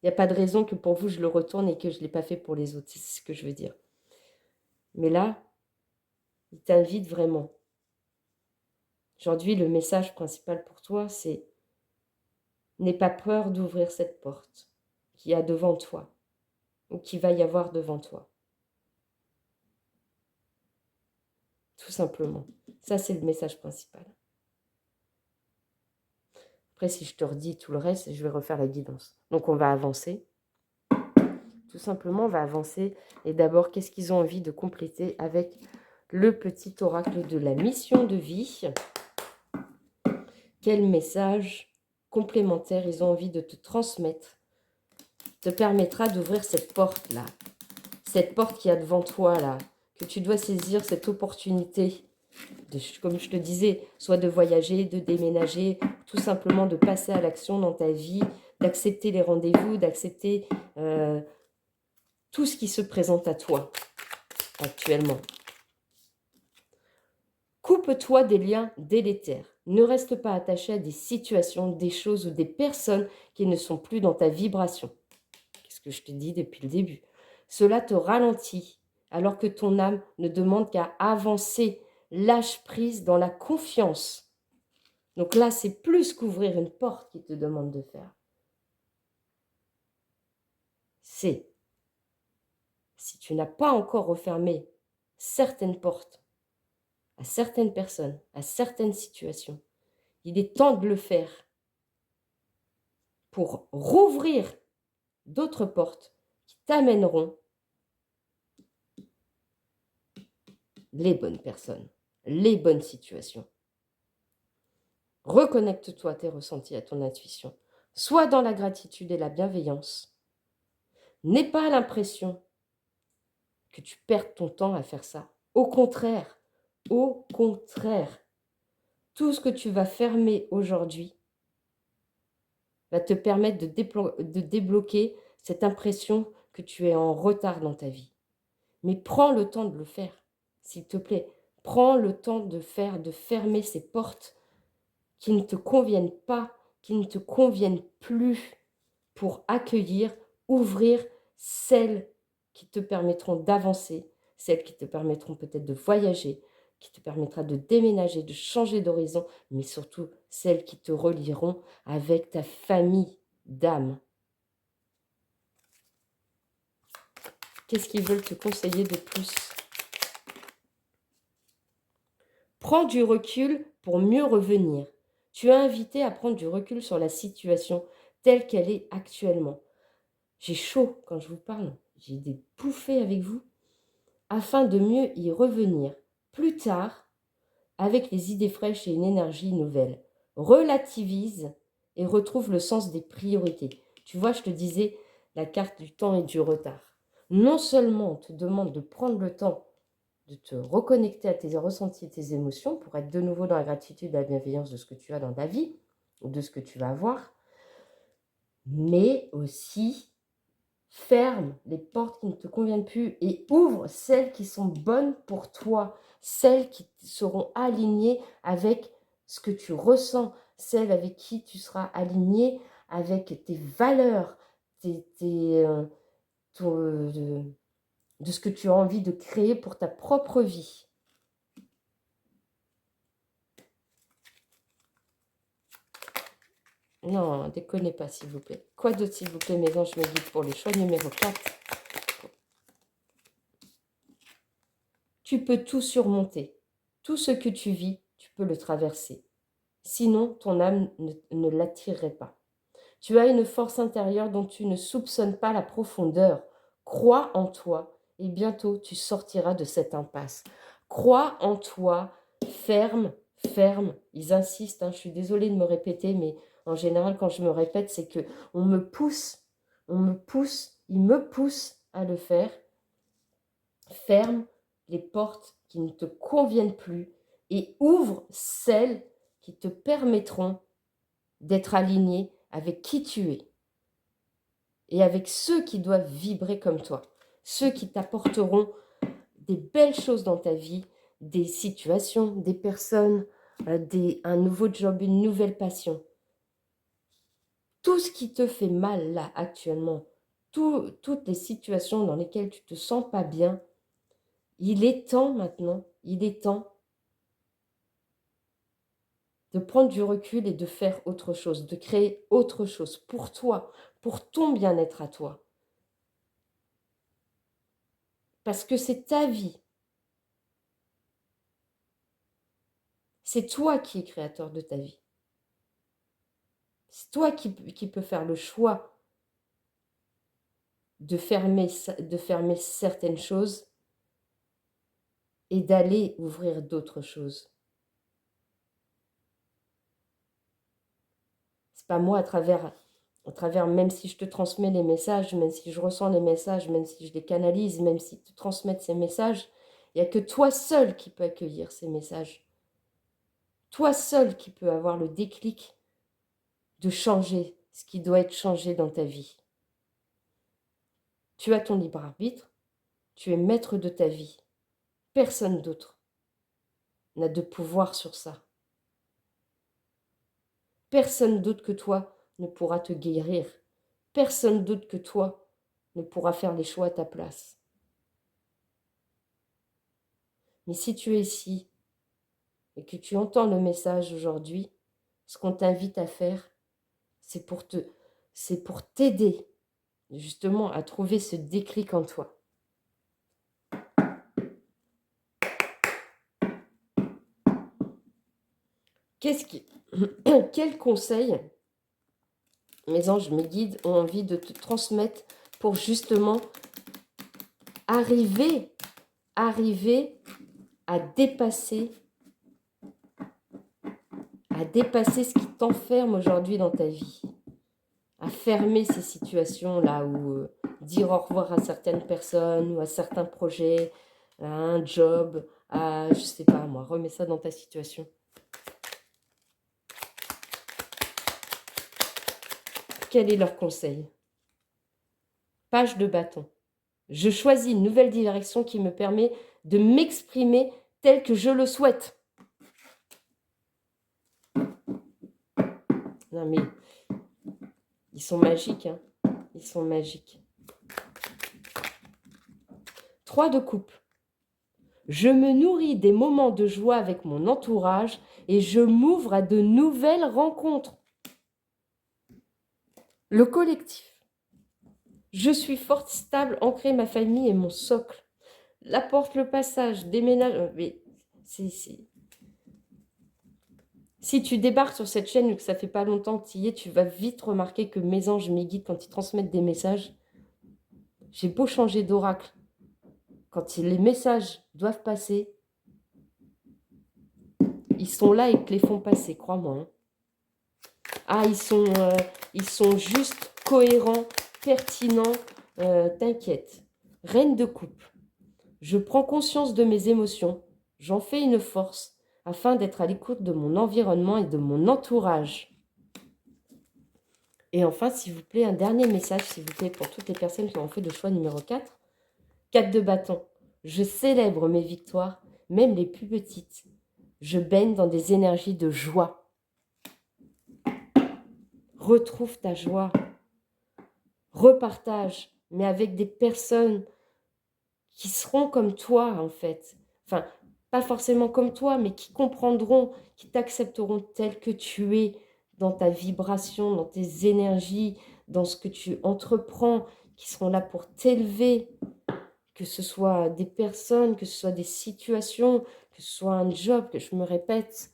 Il n'y a pas de raison que pour vous, je le retourne et que je ne l'ai pas fait pour les autres. C'est ce que je veux dire. Mais là, il t'invite vraiment. Aujourd'hui, le message principal pour toi, c'est n'aie pas peur d'ouvrir cette porte qu'il y a devant toi ou qu'il va y avoir devant toi. Tout simplement. Ça, c'est le message principal. Après, si je te redis tout le reste, je vais refaire la guidance. Donc, on va avancer. Tout simplement, on va avancer. Et d'abord, qu'est-ce qu'ils ont envie de compléter avec le petit oracle de la mission de vie ? Quel message complémentaire ils ont envie de te transmettre te permettra d'ouvrir cette porte-là. Cette porte qu'il y a devant toi, là. Que tu dois saisir cette opportunité, comme je te disais, soit de voyager, de déménager, tout simplement de passer à l'action dans ta vie, d'accepter les rendez-vous, d'accepter tout ce qui se présente à toi actuellement. Coupe-toi des liens délétères. Ne reste pas attaché à des situations, des choses ou des personnes qui ne sont plus dans ta vibration. Qu'est-ce que je te dis depuis le début? Cela te ralentit alors que ton âme ne demande qu'à avancer. Lâche prise dans la confiance. Donc là, c'est plus qu'ouvrir une porte qui te demande de faire. C'est, si tu n'as pas encore refermé certaines portes à certaines personnes, à certaines situations, il est temps de le faire pour rouvrir d'autres portes qui t'amèneront les bonnes personnes, les bonnes situations. Reconnecte-toi à tes ressentis, à ton intuition. Sois dans la gratitude et la bienveillance. N'aie pas l'impression que tu perds ton temps à faire ça. Au contraire, tout ce que tu vas fermer aujourd'hui va te permettre de débloquer cette impression que tu es en retard dans ta vie. Mais prends le temps de le faire, s'il te plaît. Prends le temps de fermer ces portes qui ne te conviennent pas, qui ne te conviennent plus, pour accueillir, ouvrir celles qui te permettront d'avancer, celles qui te permettront peut-être de voyager, qui te permettra de déménager, de changer d'horizon, mais surtout celles qui te relieront avec ta famille d'âme. Qu'est-ce qu'ils veulent te conseiller de plus? Prends du recul pour mieux revenir. Tu es invité à prendre du recul sur la situation telle qu'elle est actuellement. J'ai chaud quand je vous parle, j'ai des bouffées avec vous, afin de mieux y revenir plus tard avec les idées fraîches et une énergie nouvelle. Relativise et retrouve le sens des priorités. Tu vois, je te disais, la carte du temps et du retard. Non seulement on te demande de prendre le temps de te reconnecter à tes ressentis et tes émotions pour être de nouveau dans la gratitude et la bienveillance de ce que tu as dans ta vie, ou de ce que tu vas avoir, mais aussi ferme les portes qui ne te conviennent plus et ouvre celles qui sont bonnes pour toi, celles qui seront alignées avec ce que tu ressens, celles avec qui tu seras aligné avec tes valeurs, de ce que tu as envie de créer pour ta propre vie. Non, déconnez pas, s'il vous plaît. Quoi d'autre, s'il vous plaît, mes anges me guident pour le choix numéro 4. Tu peux tout surmonter. Tout ce que tu vis, tu peux le traverser. Sinon, ton âme ne l'attirerait pas. Tu as une force intérieure dont tu ne soupçonnes pas la profondeur. Crois en toi et bientôt tu sortiras de cette impasse. Crois en toi, ferme, ferme. Ils insistent, hein, je suis désolée de me répéter, mais en général, quand je me répète, c'est que on me pousse, ils me poussent à le faire. Ferme les portes qui ne te conviennent plus et ouvre celles qui te permettront d'être aligné avec qui tu es et avec ceux qui doivent vibrer comme toi, ceux qui t'apporteront des belles choses dans ta vie, des situations, des personnes, un nouveau job, une nouvelle passion. Tout ce qui te fait mal là actuellement, toutes les situations dans lesquelles tu ne te sens pas bien, il est temps maintenant, il est temps de prendre du recul et de faire autre chose, de créer autre chose pour toi, pour ton bien-être à toi. Parce que c'est ta vie. C'est toi qui es créateur de ta vie. C'est toi qui peux faire le choix de fermer certaines choses et d'aller ouvrir d'autres choses. C'est pas moi à travers, même si je te transmets les messages, même si je ressens les messages, même si je les canalise, même si tu transmets ces messages, il n'y a que toi seul qui peux accueillir ces messages. Toi seul qui peux avoir le déclic de changer ce qui doit être changé dans ta vie. Tu as ton libre arbitre, tu es maître de ta vie. Personne d'autre n'a de pouvoir sur ça. Personne d'autre que toi ne pourra te guérir. Personne d'autre que toi ne pourra faire les choix à ta place. Mais si tu es ici et que tu entends le message aujourd'hui, ce qu'on t'invite à faire, c'est pour t'aider justement à trouver ce déclic en toi. Quel conseil mes anges, mes guides ont envie de te transmettre pour justement arriver à dépasser ce qui t'enferme aujourd'hui dans ta vie, à fermer ces situations-là où dire au revoir à certaines personnes ou à certains projets, à un job, à, je sais pas moi, remets ça dans ta situation. Quel est leur conseil? Page de bâton. Je choisis une nouvelle direction qui me permet de m'exprimer tel que je le souhaite. Non mais, ils sont magiques, hein. Ils sont magiques. 3 de coupe. Je me nourris des moments de joie avec mon entourage et je m'ouvre à de nouvelles rencontres. Le collectif. Je suis forte, stable, ancrée, ma famille est mon socle. La porte, le passage, déménage. Mais si tu débarques sur cette chaîne ou que ça fait pas longtemps que tu y es, tu vas vite remarquer que mes anges, mes guides, quand ils transmettent des messages, j'ai beau changer d'oracle. Quand les messages doivent passer, ils sont là et te les font passer, crois-moi. Hein. Ah, ils sont juste cohérents, pertinents, t'inquiète. Reine de coupe. Je prends conscience de mes émotions, j'en fais une force afin d'être à l'écoute de mon environnement et de mon entourage. Et enfin, s'il vous plaît, un dernier message, s'il vous plaît, pour toutes les personnes qui ont fait le choix numéro 4. 4 de bâton. Je célèbre mes victoires, même les plus petites. Je baigne dans des énergies de joie. Retrouve ta joie. Repartage, mais avec des personnes qui seront comme toi, en fait. Enfin, pas forcément comme toi, mais qui comprendront, qui t'accepteront tel que tu es, dans ta vibration, dans tes énergies, dans ce que tu entreprends, qui seront là pour t'élever, que ce soit des personnes, que ce soit des situations, que ce soit un job, que je me répète.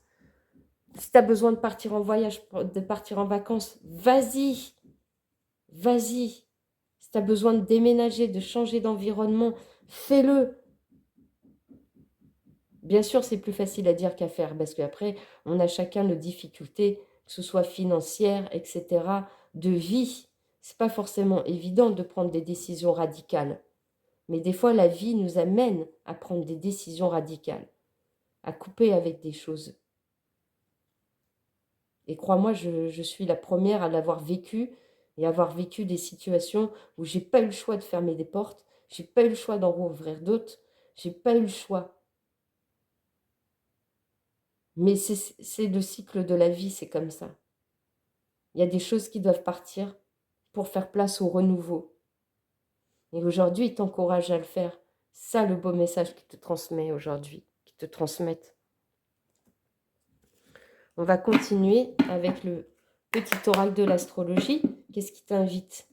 Si tu as besoin de partir en voyage, de partir en vacances, vas-y, vas-y. Si tu as besoin de déménager, de changer d'environnement, fais-le. Bien sûr, c'est plus facile à dire qu'à faire, parce qu'après, on a chacun nos difficultés, que ce soit financières, etc., de vie. C'est pas forcément évident de prendre des décisions radicales. Mais des fois, la vie nous amène à prendre des décisions radicales, à couper avec des choses. Et crois-moi, je suis la première à l'avoir vécu et avoir vécu des situations où j'ai pas eu le choix de fermer des portes, j'ai pas eu le choix d'en rouvrir d'autres, j'ai pas eu le choix. Mais c'est le cycle de la vie, c'est comme ça. Il y a des choses qui doivent partir pour faire place au renouveau. Et aujourd'hui, il t'encourage à le faire. Ça, le beau message qu'il te transmet aujourd'hui, qu'il te transmette. On va continuer avec le petit oracle de l'astrologie. Qu'est-ce qui t'invite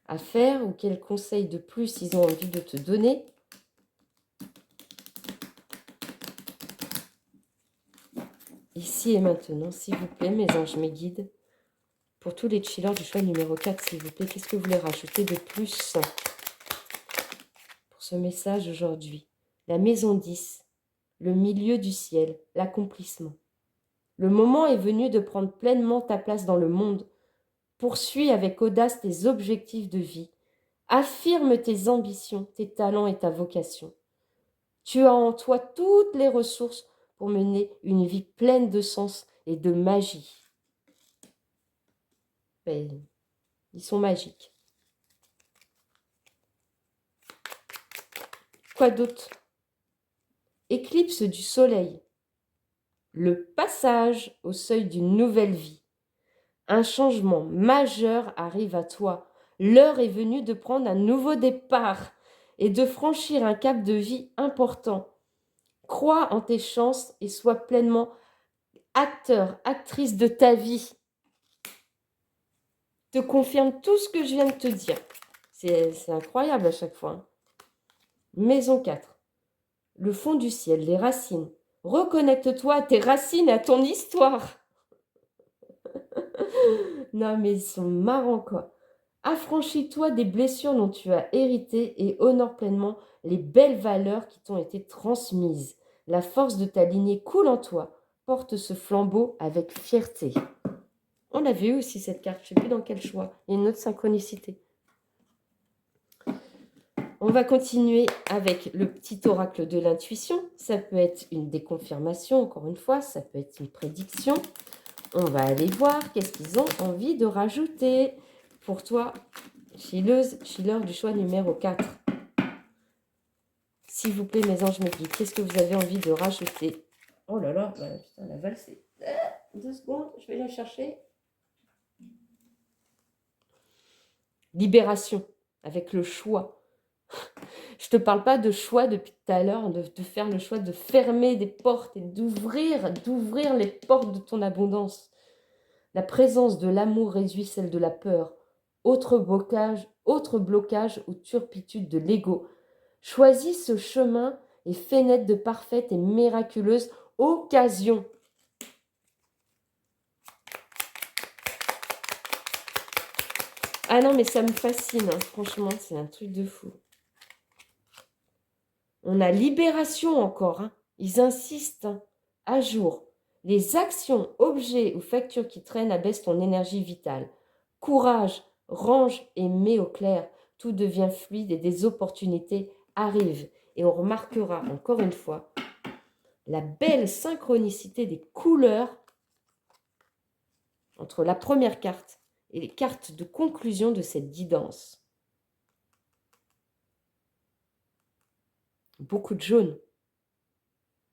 à faire ou quels conseils de plus ils ont envie de te donner? Ici et maintenant, s'il vous plaît, mes anges, mes guides. Pour tous les chillers du choix numéro 4, s'il vous plaît, qu'est-ce que vous voulez rajouter de plus pour ce message aujourd'hui? La maison 10, le milieu du ciel, l'accomplissement. Le moment est venu de prendre pleinement ta place dans le monde. Poursuis avec audace tes objectifs de vie. Affirme tes ambitions, tes talents et ta vocation. Tu as en toi toutes les ressources pour mener une vie pleine de sens et de magie. Ben, ils sont magiques. Quoi d'autre? Éclipse du soleil. Le passage au seuil d'une nouvelle vie. Un changement majeur arrive à toi. L'heure est venue de prendre un nouveau départ et de franchir un cap de vie important. Crois en tes chances et sois pleinement acteur, actrice de ta vie. Te confirme tout ce que je viens de te dire. C'est incroyable à chaque fois. Hein. Maison 4. Le fond du ciel, les racines. Reconnecte-toi à tes racines et à ton histoire. Non, mais ils sont marrants, quoi. Affranchis-toi des blessures dont tu as hérité et honore pleinement les belles valeurs qui t'ont été transmises. La force de ta lignée coule en toi. Porte ce flambeau avec fierté. On l'a vu aussi, cette carte. Je ne sais plus dans quel choix. Il y a une autre synchronicité. On va continuer avec le petit oracle de l'intuition. Ça peut être une déconfirmation, encore une fois. Ça peut être une prédiction. On va aller voir qu'est-ce qu'ils ont envie de rajouter. Pour toi, chilleuse, chilleur du choix numéro 4. S'il vous plaît, mes anges, mes guides, qu'est-ce que vous avez envie de rajouter? Oh là là, bah, putain, la valse. 2 secondes, je vais la chercher. Libération, avec le choix. Je ne te parle pas de choix depuis tout à l'heure, de faire le choix de fermer des portes et d'ouvrir les portes de ton abondance. La présence de l'amour réduit celle de la peur. Autre blocage ou turpitude de l'ego. Choisis ce chemin et fais naître de parfaites et miraculeuses occasions. Ah non, mais ça me fascine, hein. Franchement, c'est un truc de fou. On a libération encore, hein. Ils insistent, hein. À jour. Les actions, objets ou factures qui traînent abaissent ton énergie vitale. Courage, range et mets au clair. Tout devient fluide et des opportunités arrivent. Et on remarquera encore une fois la belle synchronicité des couleurs entre la première carte et les cartes de conclusion de cette guidance. Beaucoup de jaune.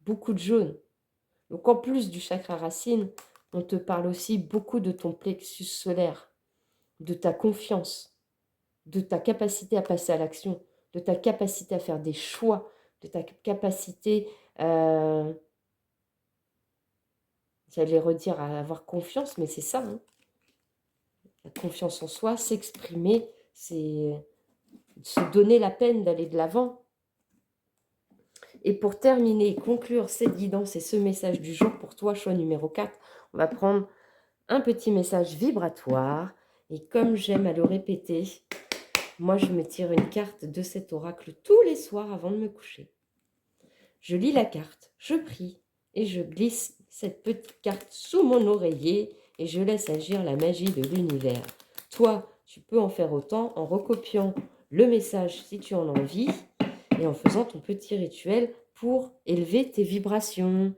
Beaucoup de jaune. Donc en plus du chakra racine, on te parle aussi beaucoup de ton plexus solaire, de ta confiance, de ta capacité à passer à l'action, de ta capacité à faire des choix, de ta capacité, j'allais redire, à avoir confiance, mais c'est ça. Hein. La confiance en soi, s'exprimer, c'est se donner la peine d'aller de l'avant. Et pour terminer et conclure cette guidance et ce message du jour pour toi, choix numéro 4, on va prendre un petit message vibratoire. Et comme j'aime à le répéter, moi je me tire une carte de cet oracle tous les soirs avant de me coucher. Je lis la carte, je prie et je glisse cette petite carte sous mon oreiller et je laisse agir la magie de l'univers. Toi, tu peux en faire autant en recopiant le message si tu en as envie et en faisant ton petit rituel pour élever tes vibrations.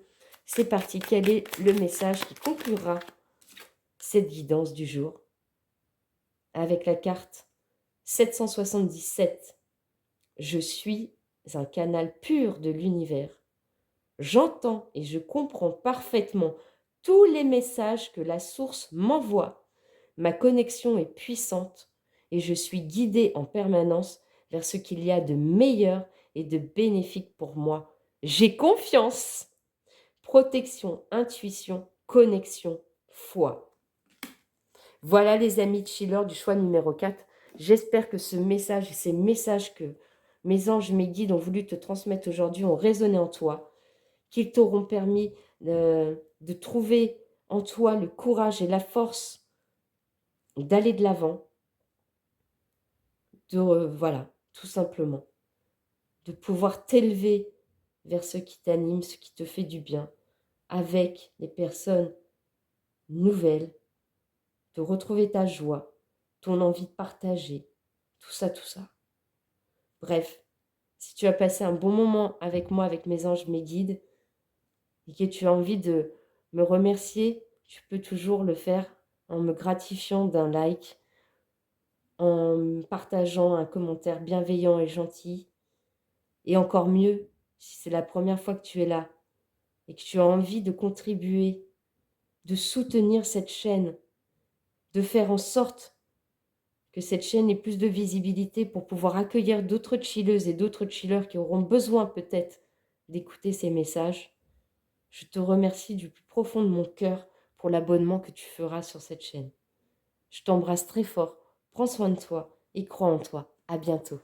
C'est parti, quel est le message qui conclura cette guidance du jour? Avec la carte 777, je suis un canal pur de l'univers. J'entends et je comprends parfaitement tous les messages que la source m'envoie. Ma connexion est puissante et je suis guidée en permanence vers ce qu'il y a de meilleur et de bénéfique pour moi. J'ai confiance. Protection, intuition, connexion, foi. Voilà les amis de Chiller du choix numéro 4. J'espère que ce message et ces messages que mes anges, mes guides ont voulu te transmettre aujourd'hui ont résonné en toi, qu'ils t'auront permis de trouver en toi le courage et la force d'aller de l'avant, voilà, tout simplement, de pouvoir t'élever vers ce qui t'anime, ce qui te fait du bien, avec des personnes nouvelles, de retrouver ta joie, ton envie de partager, tout ça, tout ça. Bref, si tu as passé un bon moment avec moi, avec mes anges, mes guides, et que tu as envie de me remercier, tu peux toujours le faire en me gratifiant d'un like, en partageant un commentaire bienveillant et gentil, Et encore mieux, si c'est la première fois que tu es là et que tu as envie de contribuer, de soutenir cette chaîne, de faire en sorte que cette chaîne ait plus de visibilité pour pouvoir accueillir d'autres chilleuses et d'autres chillers qui auront besoin peut-être d'écouter ces messages. Je te remercie du plus profond de mon cœur pour l'abonnement que tu feras sur cette chaîne. Je t'embrasse très fort, prends soin de toi et crois en toi. À bientôt.